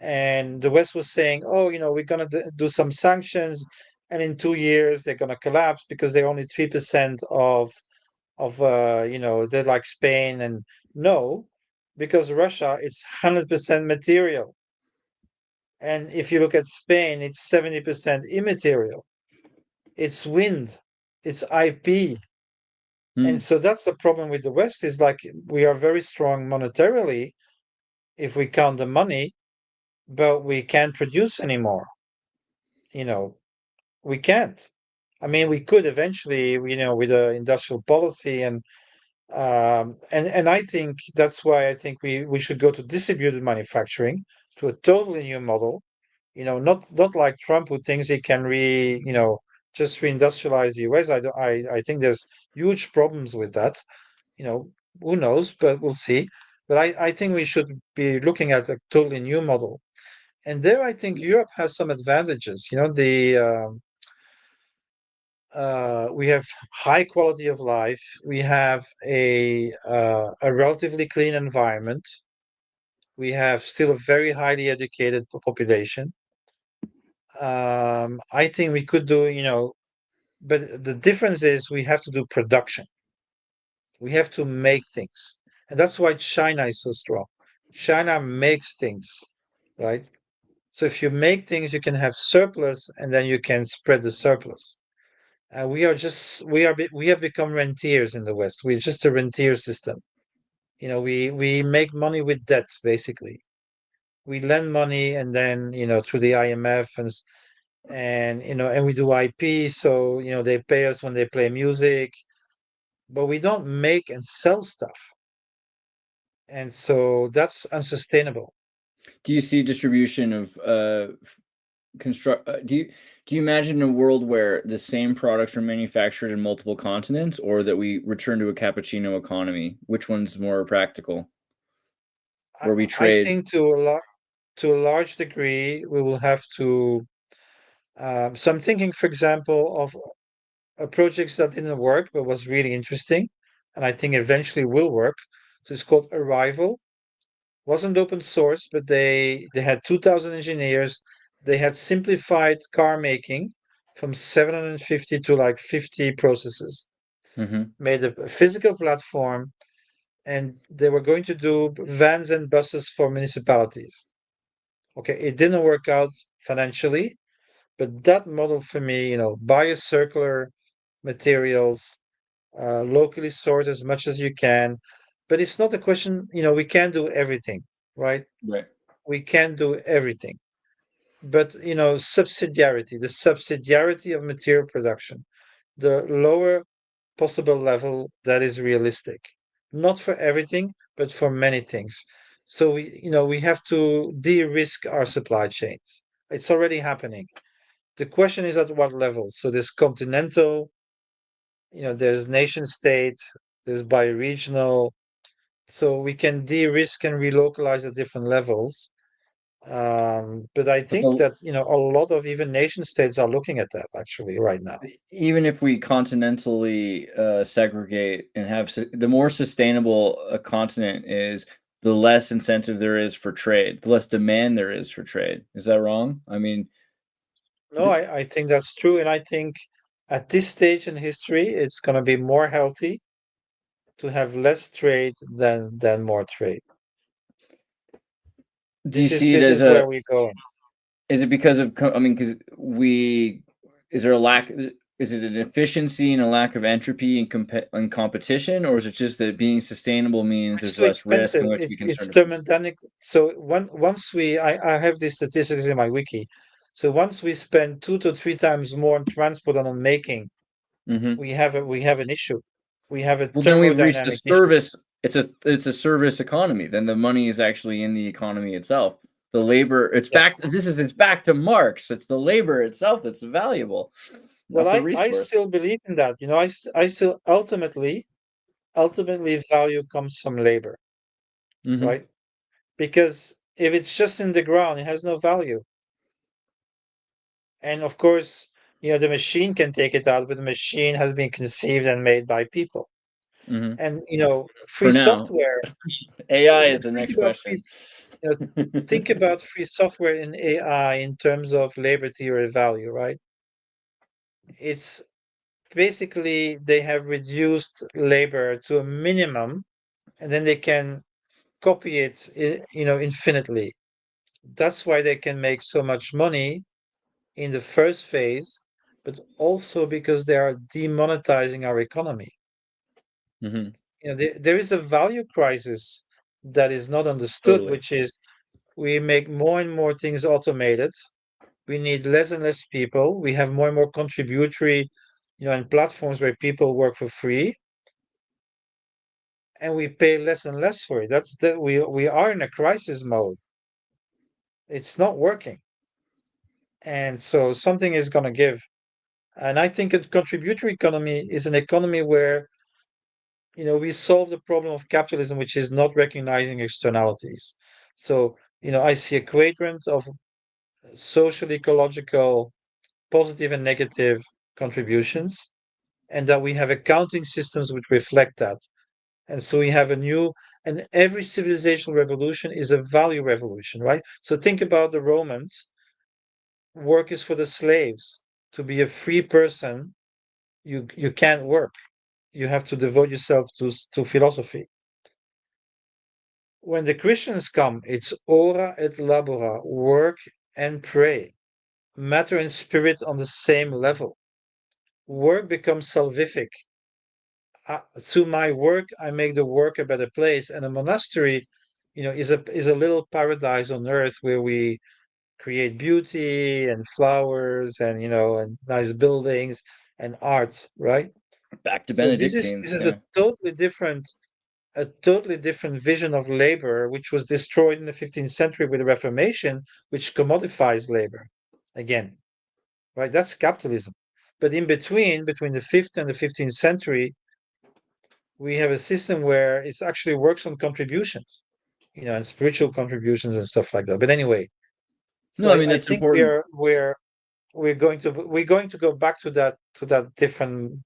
and the West was saying, "Oh, we're going to do some sanctions, and in 2 years they're going to collapse because they're only 3% of they're like Spain." And no, because Russia, it's 100% material, and if you look at Spain, it's 70% immaterial. It's wind, it's IP. Hmm. And so that's the problem with the West is like we are very strong monetarily if we count the money, but we can't produce anymore. You know, we can't. I mean, we could eventually, with the industrial policy and I think that's why I think we should go to distributed manufacturing, to a totally new model. Not like Trump, who thinks he can just reindustrialize the US. I think there's huge problems with that. you know, who knows, but we'll see. But I think we should be looking at a totally new model. And there, I think Europe has some advantages. We have high quality of life. We have a relatively clean environment. We have still a very highly educated population. I think we could do, but the difference is we have to do production. We have to make things. And that's why China is so strong. China makes things, right? So if you make things, you can have surplus and then you can spread the surplus. We have become rentiers in the West. We're just a rentier system. We make money with debt, basically. We lend money and then, through the IMF and we do IP. So, they pay us when they play music, but we don't make and sell stuff. And so that's unsustainable. Do you see distribution of construct? Do you imagine a world where the same products are manufactured in multiple continents, or that we return to a cappuccino economy? Which one's more practical? I, Where we I trade? think to a large degree we will have to. So I'm thinking, for example, of projects that didn't work but was really interesting, and I think eventually will work. So it's called Arrival. Wasn't open source, but they had 2,000 engineers. They had simplified car making from 750 to like 50 processes. Hmm. Made a physical platform, and they were going to do vans and buses for municipalities. Okay, it didn't work out financially, but that model for me, biocircular materials, locally sourced as much as you can. But it's not a question, we can't do everything, right? Right. We can't do everything. But, the subsidiarity of material production, the lower possible level that is realistic, not for everything, but for many things. So we have to de-risk our supply chains. It's already happening. The question is at what level. So there's continental, there's nation state, there's bioregional. So we can de-risk and relocalize at different levels. But I But think that a lot of even nation states are looking at that actually right now. even if we continentally segregate and have the more sustainable a continent is, the less incentive there is for trade, the less demand there is for trade. Is that wrong? I mean, No, I think that's true, and I think at this stage in history, it's going to be more healthy to have less trade than more trade. do you This is see it this as is where we're going. is it because of, I mean, because is there a lack, is it an efficiency and a lack of entropy and competition, or is it just that being sustainable means It's there's too less risk expensive. and we have to It's be it's concerned with this? thermodynamic. So once I have these statistics in my wiki. So once we spend 2 to 3 times more on transport than on making, Hmm. we have an issue. We have a Well, then we've reached a thermodynamic issue. service. It's a service economy. Then the money is actually in the economy itself. The labor. It's Yeah. back. It's back to Marx. It's the labor itself that's valuable, Well, not the I resource. still believe in that. I still ultimately value comes from labor, Hmm. right? Because if it's just in the ground, it has no value. And of course, the machine can take it out, but the machine has been conceived and made by people. Hmm. And free For now, software. AI is the Think next about question. you know, think about free software in AI in terms of labor theory value, right? It's basically they have reduced labor to a minimum, and then they can copy it, infinitely. That's why they can make so much money in the first phase, but also because they are demonetizing our economy. Hmm. There is a value crisis that is not understood, Totally. which is we make more and more things automated. We need less and less people. We have more and more contributory, and platforms where people work for free, and we pay less and less for it. That's that we are in a crisis mode. It's not working, and so something is going to give. And I think a contributory economy is an economy where we solve the problem of capitalism, which is not recognizing externalities. So I see a quadrant of social, ecological, positive and negative contributions, and that we have accounting systems which reflect that. And so we have and every civilizational revolution is a value revolution, right? So think about the Romans. Work is for the slaves. To be a free person, you can't work. You have to devote yourself to philosophy. When the Christians come, it's ora et labora, work and pray, matter and spirit on the same level. Work becomes salvific. Through my work, I make the work a better place. And a monastery, is a little paradise on earth where we create beauty and flowers and and nice buildings and art, right? Back to So this Benedictines. is Yeah. a totally different vision of labor, which was destroyed in the 15th century with the Reformation, which commodifies labor again, right? That's capitalism. But between the 5th and the 15th century, we have a system where it actually works on contributions, and spiritual contributions and stuff like that. But anyway, so No, I mean I that's think important. we're going to go back to that different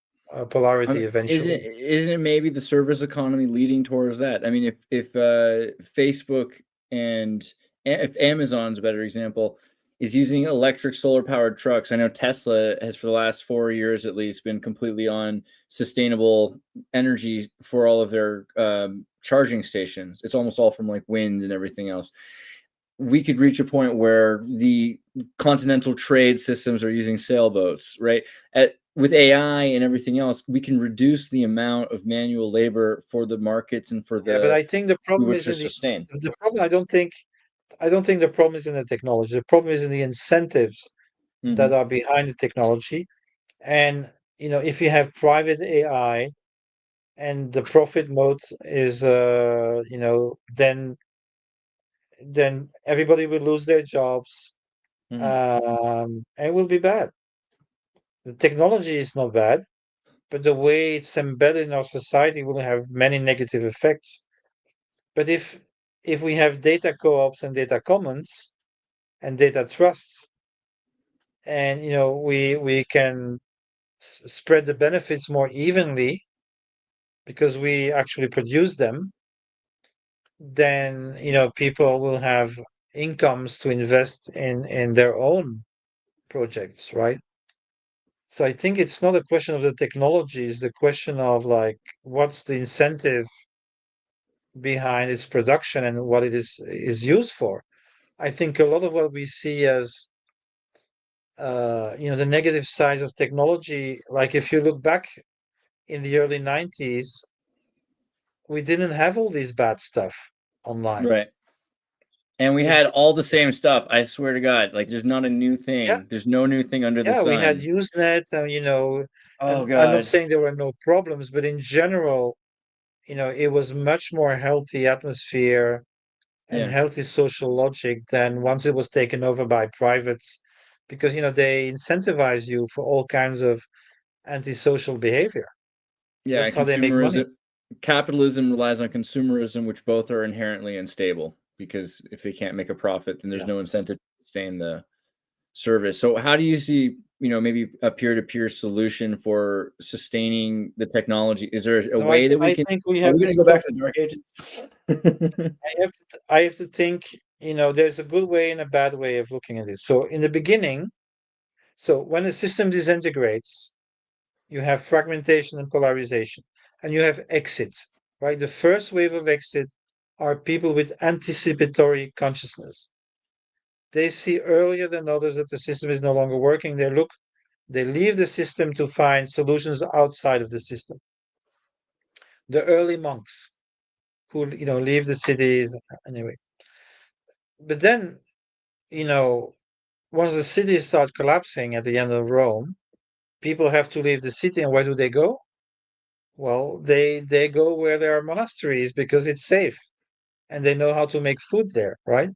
polarity eventually. Isn't it maybe the service economy leading towards that? I mean, if Facebook and if Amazon's a better example is using electric solar powered trucks, I know Tesla has for the last 4 years at least been completely on sustainable energy for all of their charging stations. It's almost all from like wind and everything else. We could reach a point where the continental trade systems are using sailboats, right? With AI and everything else, we can reduce the amount of manual labor for the markets and for Yeah, but the I think the we problem were is to in the sustain. the problem. I don't think the problem is in the technology. The problem is in the incentives that Hmm. are behind the technology. And if you have private AI and the profit mode is, then everybody will lose their jobs, Hmm. and it will be bad. The technology is not bad, but the way it's embedded in our society will have many negative effects. But if we have data co-ops and data commons, and data trusts. And we can spread the benefits more evenly because we actually produce them. Then people will have incomes to invest in their own projects, right? So I think it's not a question of the technology, it's the question of like what's the incentive behind its production and what it is used for. I think a lot of what we see as the negative side of technology, like if you look back in the early 90s, we didn't have all these bad stuff online. Right. And we had all the same stuff. I swear to God, like there's not a new Yeah, thing. There's no new thing under the yeah, we had sun. Usenet, Oh and I'm not God. saying there were no problems, but in general, it was much more healthy atmosphere and Yeah. healthy social logic than once it was taken over by privates, because they incentivize you for all kinds of antisocial behavior. Yeah. That's And how they make money. capitalism relies on consumerism, which both are inherently unstable because if they can't make a profit, then there's Yeah. no incentive to stay in the service. So how do you see, maybe a peer-to-peer solution for sustaining the technology? Is there a No, way that we I can, think we are have we to going to go back stop. to the dark ages? I have to think, there's a good way and a bad way of looking at this. So in the beginning, so when a system disintegrates, you have fragmentation and polarization, and you have exit, right? The first wave of exit are people with anticipatory consciousness. They see earlier than others that the system is no longer working. They leave the system to find solutions outside of the system. The early monks who leave the cities anyway. But then, you know, once the cities start collapsing at the end of Rome, people have to leave the city, and where do they go? Well, they go where there are monasteries because it's safe and they know how to make food there, right?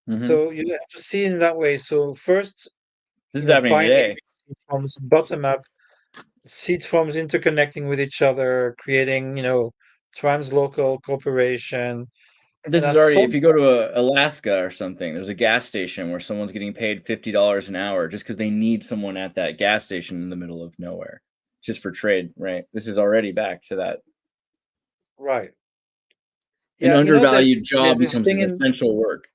Hmm. So you have to see it in that way. So first, This is happening pioneering today. from bottom up, seed farms interconnecting with each other, creating, translocal cooperation. And This is at already, if some you go to Alaska or something, there's a gas station where someone's getting paid $50 an hour just because they need someone at that gas station in the middle of nowhere, just for trade, right? This is already back to that. right. An Yeah, undervalued there's job this becomes thing an essential work.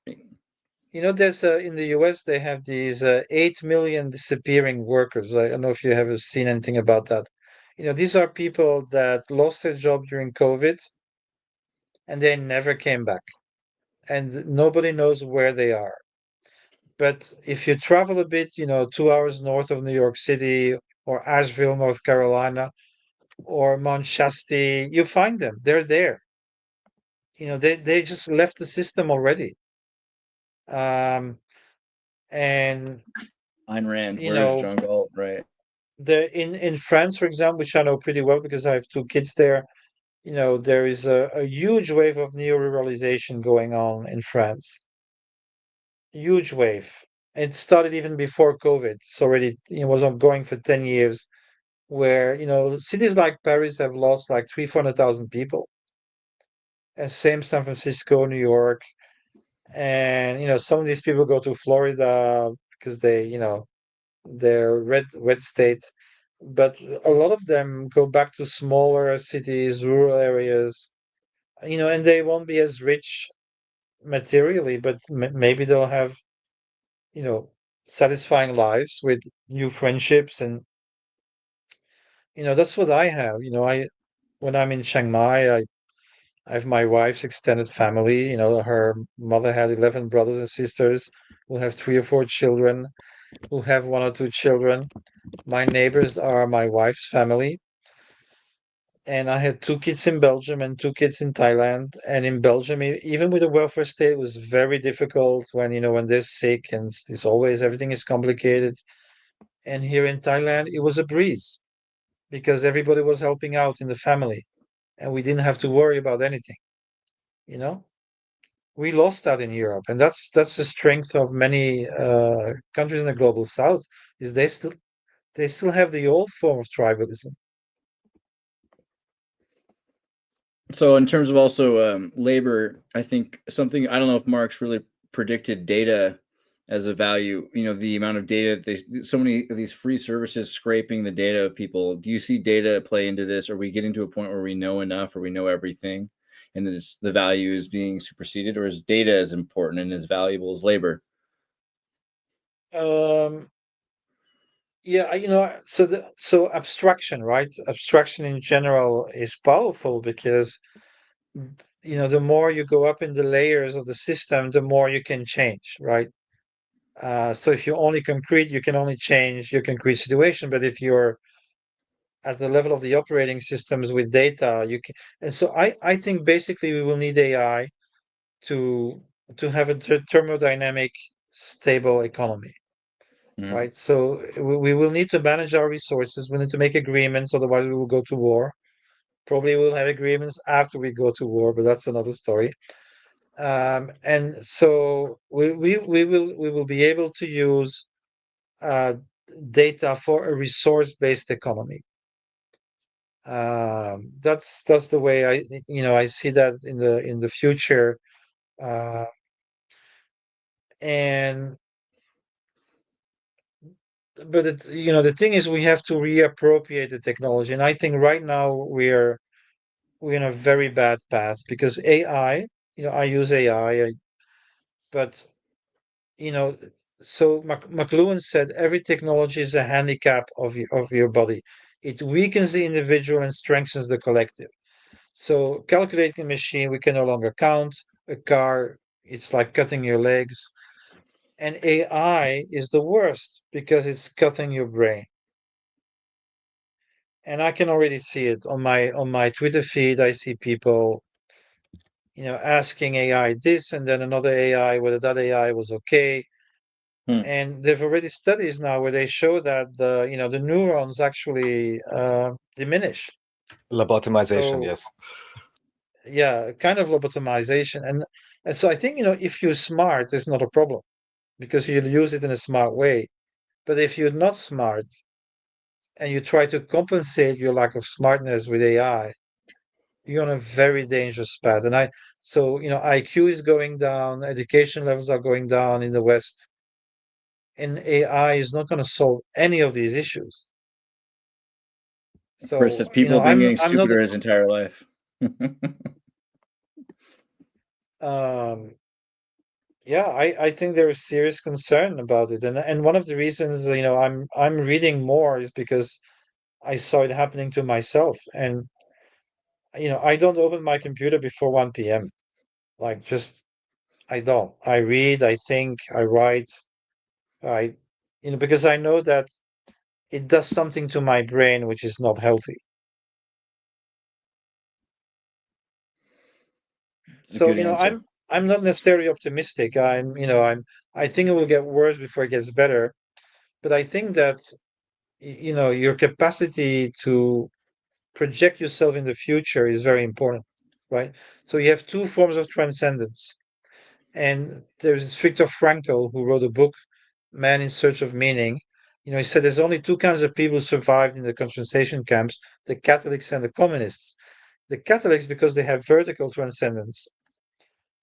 there's in the US they have these 8 million disappearing workers. I don't know if you have seen anything about that. These are people that lost their job during COVID and they never came back, and nobody knows where they are. But if you travel a bit, 2 hours north of New York City or Asheville, North Carolina, or Mount Shasta, you find them. They're there. They just left the system already. Um, and Ayn Rand, you where is know, John Galt, right? in France, for example, which I know pretty well because I have two kids there. There is a huge wave of neo-ruralization going on in France. Huge wave. It started even before COVID. It's already it was ongoing for 10 years. Where cities like Paris have lost like 300,000 people, and same San Francisco, New York, and some of these people go to Florida because they're red state, but a lot of them go back to smaller cities, rural areas, and they won't be as rich materially, but maybe they'll have you know satisfying lives with new friendships. And that's what I have. I when I'm in Chiang Mai, I have my wife's extended family. Her mother had 11 brothers and sisters who have 3 or 4 children, who have 1 or 2 children. My neighbors are my wife's family. And I had 2 kids in Belgium and 2 kids in Thailand. And in Belgium, even with the welfare state, it was very difficult when they're sick, and it's always everything is complicated. And here in Thailand, it was a breeze because everybody was helping out in the family, and we didn't have to worry about anything. You know, we lost that in Europe, and that's the strength of many countries in the global South is they still have the old form of tribalism. So in terms of also labor, I think something, I don't know if Marx really predicted data as a value, the amount of data so many of these free services scraping the data of people. Do you see data play into this? Are we getting to a point where we know enough or we know everything and then the value is being superseded, or is data as important and as valuable as labor? Um, yeah, so abstraction, right? Abstraction in general is powerful because the more you go up in the layers of the system, the more you can change, right? So if you only concrete, you can only change your concrete situation. But if you're at the level of the operating systems with data, you can. And so I think basically we will need AI to have a thermodynamic, stable economy, Mhm. right? So we will need to manage our resources. We need to make agreements, otherwise we will go to war. Probably we'll have agreements after we go to war, but that's another story. And so we will be able to use uh, data for a resource-based economy. That's the way I see that in the future. Uh, and but the thing is, we have to reappropriate the technology, and I think right now we're in a very bad path because AI. I use AI, but you know, so McLuhan said every technology is a handicap of your body. It weakens the individual and strengthens the collective. So calculating a machine, we can no longer count. A car, it's like cutting your legs. And AI is the worst because it's cutting your brain. And I can already see it on my Twitter feed. I see people, asking AI this and then another AI whether that AI was okay. Hmm. And they've already studies now where they show that the neurons actually diminish. Lobotomization, So yes. yeah, kind of lobotomization, and so I think if you're smart, it's not a problem because you'll use it in a smart way. But if you're not smart and you try to compensate your lack of smartness with AI, you're on a very dangerous path. And IQ is going down, education levels are going down in the West, and AI is not going to solve any of these issues. Of course, So it's people have been getting I'm not. stupider his entire life. Um, yeah, I think there is serious concern about it, and one of the reasons I'm reading more is because I saw it happening to myself, and I don't open my computer before 1 p.m. Like, just I don't. I read, I think, I write, I because I know that it does something to my brain which is not healthy. It's a So good answer. I'm not necessarily optimistic. I think it will get worse before it gets better, but I think that your capacity to project yourself in the future is very important, right? So you have two forms of transcendence. And there's Viktor Frankl, who wrote a book, Man in Search of Meaning. He said there's only two kinds of people who survived in the concentration camps, the Catholics and the communists. The Catholics, because they have vertical transcendence,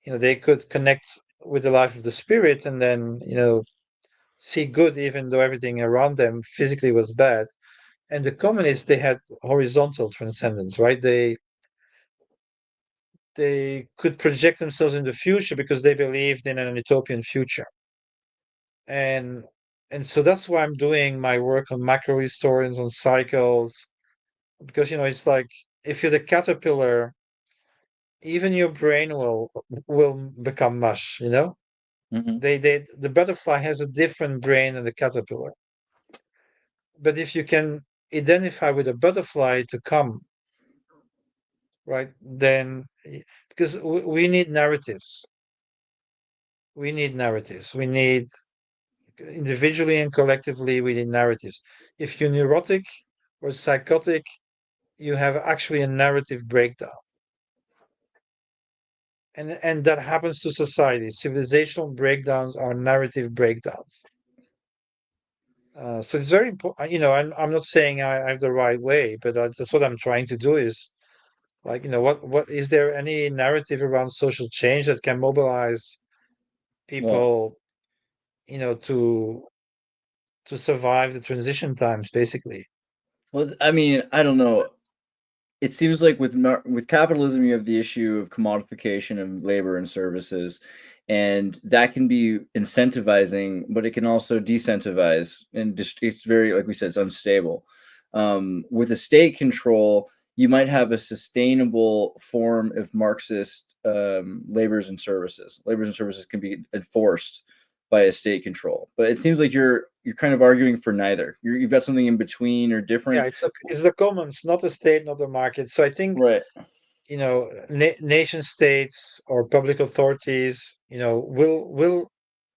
they could connect with the life of the spirit and then, see good even though everything around them physically was bad. And the communists, they had horizontal transcendence, right? They could project themselves in the future because they believed in an utopian future. And so that's why I'm doing my work on macro historians, on cycles, because it's like if you're the caterpillar, even your brain will become mush, Hmm. the butterfly has a different brain than the caterpillar. But if you can identify with a butterfly to come, right, then because we need narratives. We need narratives. We need individually and collectively, we need narratives. If you're neurotic or psychotic, you have actually a narrative breakdown. And that happens to society. Civilizational breakdowns are narrative breakdowns. So it's very important. I'm not saying I have the right way, but that's what I'm trying to do is like, what is there any narrative around social change that can mobilize Well, people? to survive the transition times, basically. Well, I mean, I don't know. It seems like with capitalism, you have the issue of commodification of labor and services, and that can be incentivizing, but it can also decentivize, and just it's very, like we said, it's unstable. With a state control, you might have a sustainable form of Marxist labors and services. Labors and services can be enforced by a state control, but it seems like you're kind of arguing for neither. You've got something in between or different. Yeah, it's the commons, not the state, not the market. So I think, Right. nation states or public authorities, will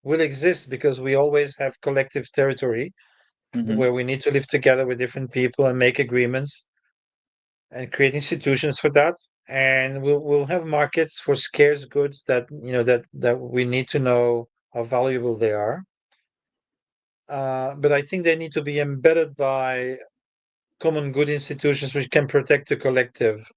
exist because we always have collective territory where we need to live together with different people and make agreements and create institutions for that. And we'll have markets for scarce goods that that we need to know how valuable they are. But I think they need to be embedded by common good institutions which can protect the collective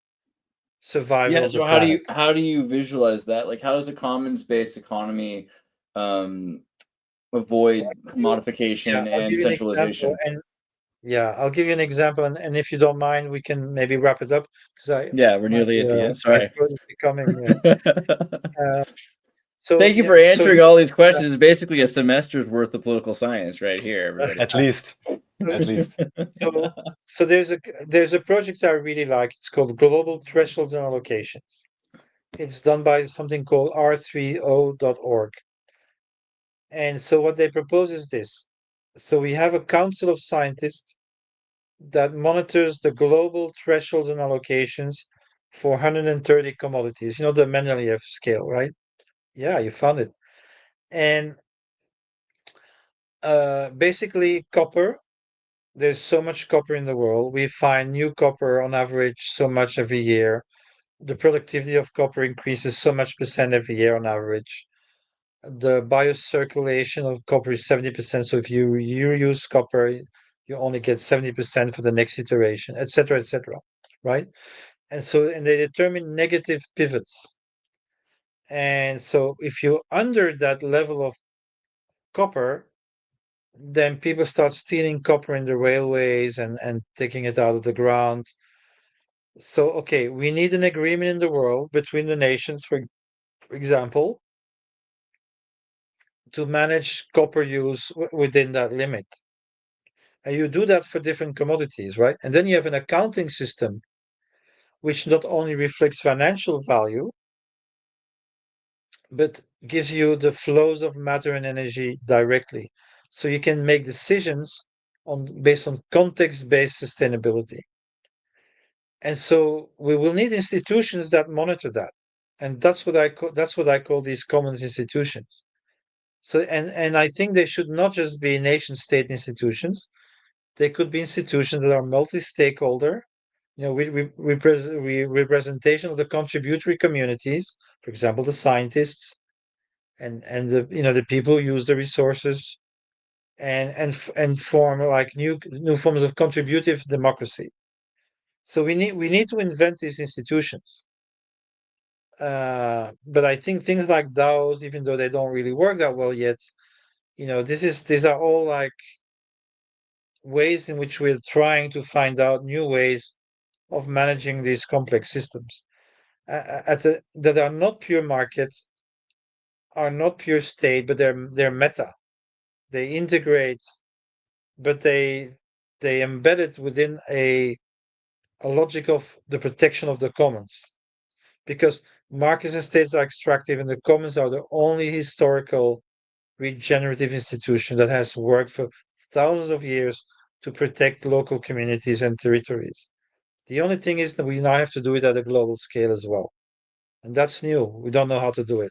survival Yeah. of the So planet. how do you visualize that? Like, how does a commons based economy avoid Yeah, commodification I'll and give you an example. centralization? And yeah, I'll give you an example. And if you don't mind, we can maybe wrap it up because Yeah, we're my nearly at the end. my Sorry. throat is becoming. Uh, so Thank you yeah, for so answering all these questions. It's basically a semester's worth of political science right here, everybody. At least. At least. so so there's a project I really like. It's called Global Thresholds and Allocations. It's done by something called r3o.org. And so what they propose is this. So we have a council of scientists that monitors the global thresholds and allocations for 130 commodities. You know the Mendeleev scale, right? Yeah, you found it. And basically, copper. There's so much copper in the world. We find new copper on average so much every year. The productivity of copper increases so much percent every year on average. The biocirculation of copper is 70%. So if you use copper, you only get 70% for the next iteration, etc., right? And they determine negative pivots. And so if you're under that level of copper, then people start stealing copper in the railways and taking it out of the ground. So, okay, we need an agreement in the world between the nations, for example, to manage copper use within that limit. And you do that for different commodities, right? And then you have an accounting system which not only reflects financial value, but gives you the flows of matter and energy directly. So you can make decisions based on context-based sustainability. And so we will need institutions that monitor that. And that's what I call these commons institutions. So and I think they should not just be nation state institutions. They could be institutions that are multi-stakeholder, representation of the contributory communities, for example, the scientists and the people who use the resources and form like new forms of contributive democracy. So we need to invent these institutions. But I think things like DAOs, even though they don't really work that well yet, these are all like ways in which we're trying to find out new ways of managing these complex systems that are not pure markets, are not pure state, but they're meta. They integrate, but they embed it within a logic of the protection of the commons. Because markets and states are extractive, and the commons are the only historical regenerative institution that has worked for thousands of years to protect local communities and territories. The only thing is that we now have to do it at a global scale as well. And that's new. We don't know how to do it.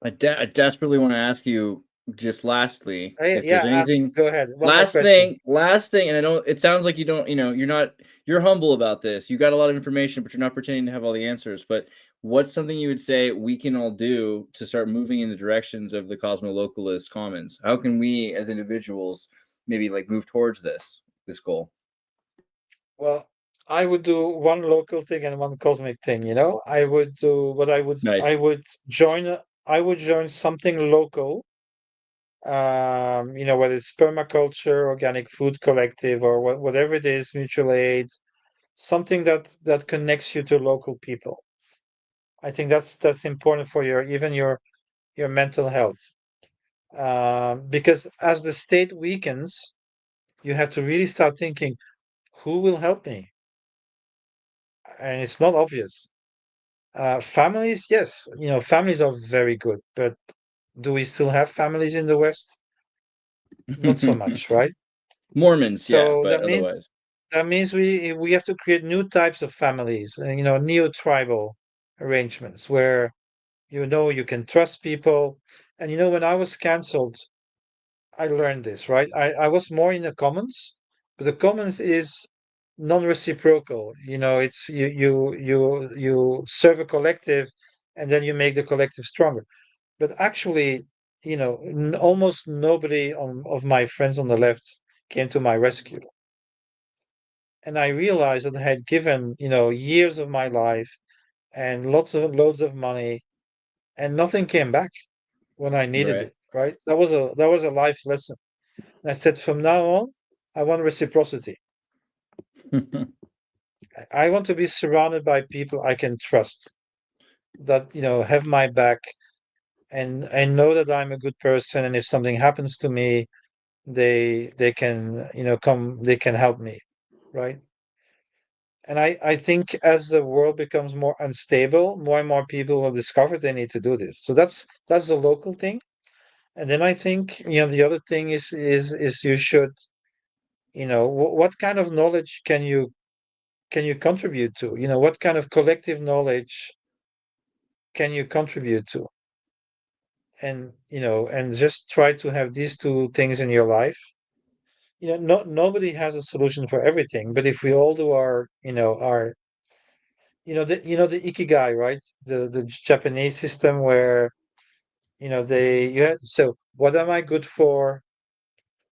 I desperately want to ask you, just lastly, if Yeah, there's ask. anything. Go ahead. One more question. Last thing, and I don't. It sounds like you don't. You're humble about this. You got a lot of information, but you're not pretending to have all the answers. But what's something you would say we can all do to start moving in the directions of the cosmolocalist commons? How can we, as individuals, maybe like move towards this goal? Well, I would do one local thing and one cosmic thing. I would do what I Nice. would join I would join something local. Whether it's permaculture, organic food collective, or whatever it is, mutual aid, something that connects you to local people. I think that's important for your mental health. Because as the state weakens, you have to really start thinking, who will help me? And it's not obvious. Families, yes, families are very good, but do we still have families in the West? Not so much, right? Mormons, yeah, So but otherwise. that means we have to create new types of families, neo-tribal arrangements where you can trust people. And when I was cancelled, I learned this, right? I was more in the commons, but the commons is non-reciprocal. It's you serve a collective, and then you make the collective stronger. But actually, almost nobody of my friends on the left came to my rescue. And I realized that I had given, years of my life and loads of money, and nothing came back when I needed Right. it, right? That was a life lesson. And I said, from now on, I want reciprocity. I want to be surrounded by people I can trust, that have my back, and know that I'm a good person, and if something happens to me, they can they can help me, right? And I think as the world becomes more unstable, more and more people will discover they need to do this. So that's the local thing. And then I think the other thing is you should what kind of knowledge can you contribute to? What kind of collective knowledge can you contribute to? And just try to have these two things in your life. Nobody has a solution for everything, but if we all do our the ikigai, right? The Japanese system where so what am I good for?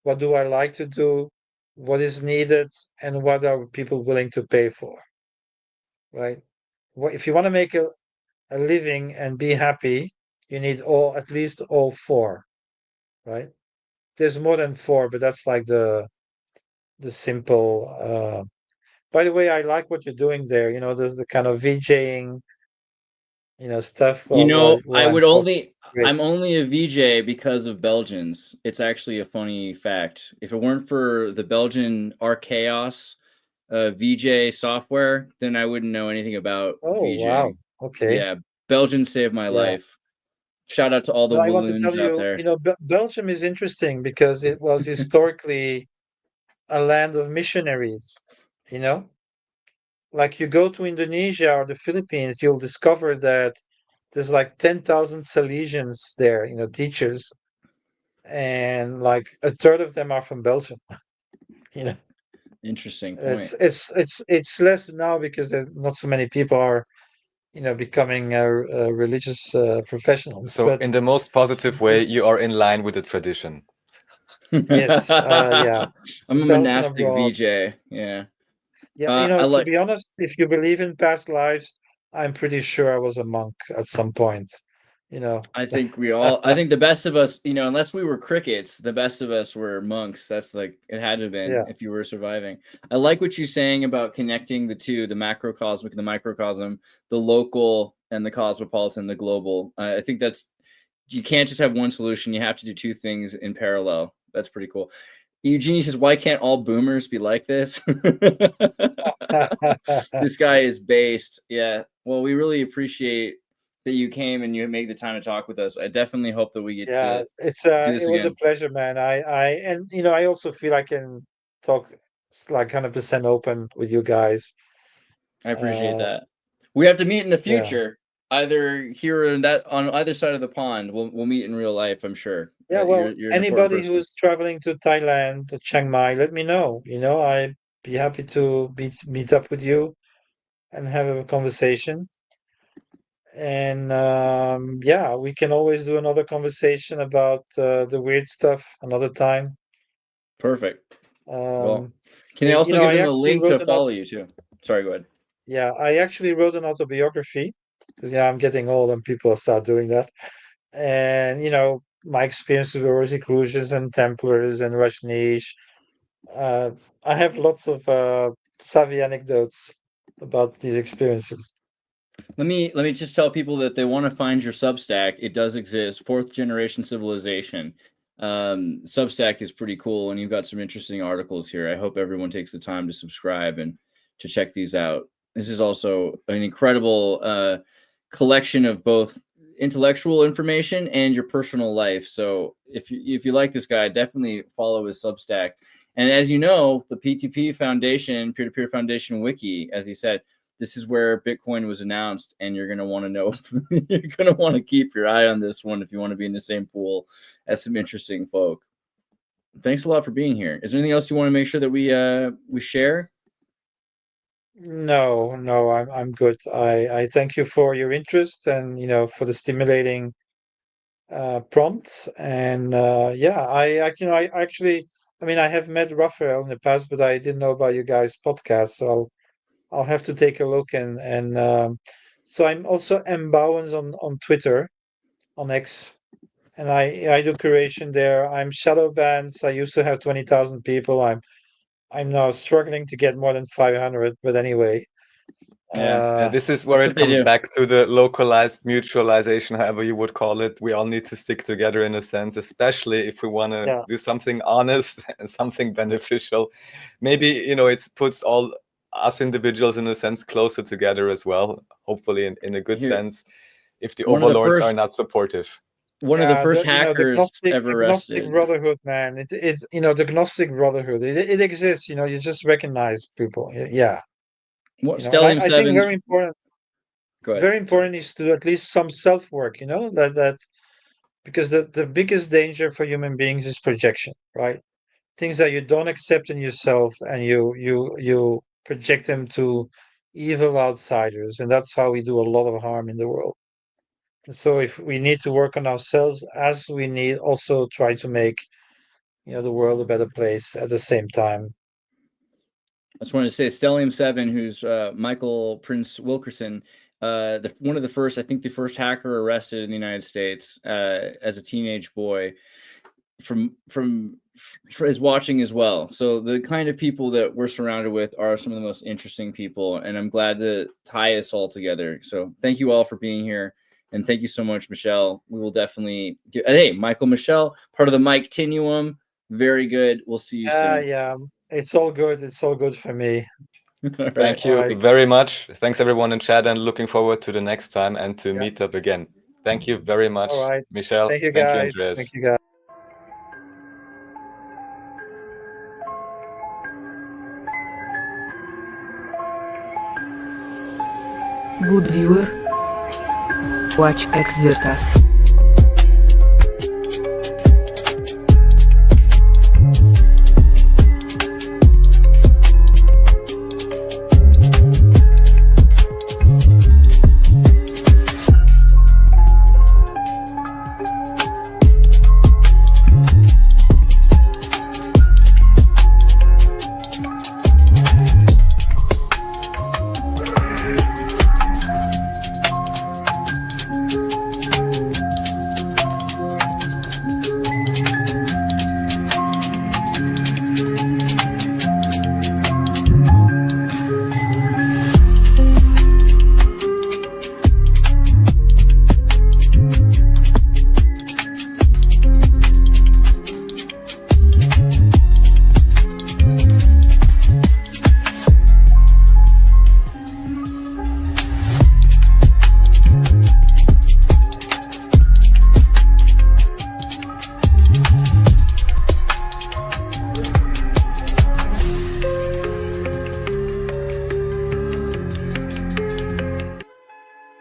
What do I like to do? What is needed, and what are people willing to pay for? Right? If you want to make a living and be happy, you need at least all four, right? There's more than four, but that's like the simple. By the way, I like what you're doing there. There's the kind of VJing, stuff while I I'm would talking. only Great. I'm only a VJ because of Belgians. It's actually a funny fact. If it weren't for the Belgian Archaeos VJ software, then I wouldn't know anything about Oh, wow. VJing. Okay. Yeah, Belgians saved my Yeah. life. Shout out to all the No, I want to Walloons tell out you, there. Belgium is interesting because it was historically a land of missionaries. You know, like you go to Indonesia or the Philippines, you'll discover that there's like 10,000 Salesians there, teachers, and like a third of them are from Belgium. You know, Interesting it's point. it's it's it's less now because there's not so many people are becoming religious professionals. So, But in the most positive way, you are in line with the tradition. yes, yeah, I'm a Belgian monastic abroad. VJ. Yeah. Yeah, I to like be honest, if you believe in past lives, I'm pretty sure I was a monk at some point. You know. I think the best of us, unless we were crickets, the best of us were monks. That's like, it had to have been Yeah. if you were surviving. I like what you're saying about connecting the two, the macrocosmic and the microcosm, the local and the cosmopolitan, the global. I think you can't just have one solution. You have to do two things in parallel. That's pretty cool. Eugenie says, why can't all boomers be like this? This guy is based. Yeah. Well, we really appreciate that you came and you make the time to talk with us. I definitely hope that we get Yeah, to do it this was a again. pleasure, man. And I also feel I can talk like 100% open with you guys. I appreciate Uh, that. We have to meet in the yeah. future, either here or that on either side of the pond. We'll meet in real life, I'm sure. Yeah, well, You're an important anybody person. who's traveling to Thailand, to Chiang Mai, let me know. I'd be happy to meet up with you and have a conversation. And yeah, we can always do another conversation about the weird stuff another time. Perfect. Well, Um, can I also give I them a actually link wrote to an follow you too? Sorry, go ahead. yeah, I actually wrote an autobiography because I'm getting old and people start doing that. and my experiences with Rosicrucians and Templars and Rajneesh. I have lots of savvy anecdotes about these experiences. Let me just tell people that they want to find your Substack. It does exist. Fourth Generation Civilization. Substack is pretty cool, and you've got some interesting articles here. I hope everyone takes the time to subscribe and to check these out. This is also an incredible collection of both intellectual information and your personal life. So if you like this guy, definitely follow his Substack. And as you know, the P2P Foundation, Peer-to-Peer Foundation Wiki, as he said, this is where Bitcoin was announced, and you're going to want to know, you're going to want to keep your eye on this one if you want to be in the same pool as some interesting folk. Thanks a lot for being here. Is there anything else you want to make sure that we share? No, I'm good. I thank you for your interest and for the stimulating prompts. And I actually, I have met Raphael in the past, but I didn't know about you guys' podcast, so I'll have to take a look. And so I'm also Bauwens on Twitter, on X, and I do curation there. I'm shadow banned. I used to have 20,000 people. I'm now struggling to get more than 500, but anyway. Yeah, this is where it comes back to the localized mutualization, however you would call it. We all need to stick together in a sense, especially if we want to do something honest and something beneficial. Maybe, it puts all us individuals in a sense closer together as well, hopefully in a good sense, if the overlords are not supportive. One of the first hackers ever arrested. Gnostic Brotherhood, man. It's the Gnostic Brotherhood. It exists. You just recognize people. Yeah. I think very important. Very important is to do at least some self work. That because the biggest danger for human beings is projection, right? Things that you don't accept in yourself, and you project them to evil outsiders, and that's how we do a lot of harm in the world. So if we need to work on ourselves, as we need also try to make the world a better place at the same time. I just wanted to say Stellium 7, who's Michael Prince Wilkerson, one of the first, I think the first hacker arrested in the United States as a teenage boy, is watching as well. So the kind of people that we're surrounded with are some of the most interesting people, and I'm glad to tie us all together. So thank you all for being here. And thank you so much, Michel. We will definitely get, hey, Michael, Michel, part of the Mike Tinuum. Very good. We'll see you soon. Yeah. It's all good. It's all good for me. Thank you very much. Thanks everyone in chat, and looking forward to the next time and to meet up again. Thank you very much, Michel. Thank you, guys. Andreas. Thank you, guys. Good viewer. Watch Xirtus.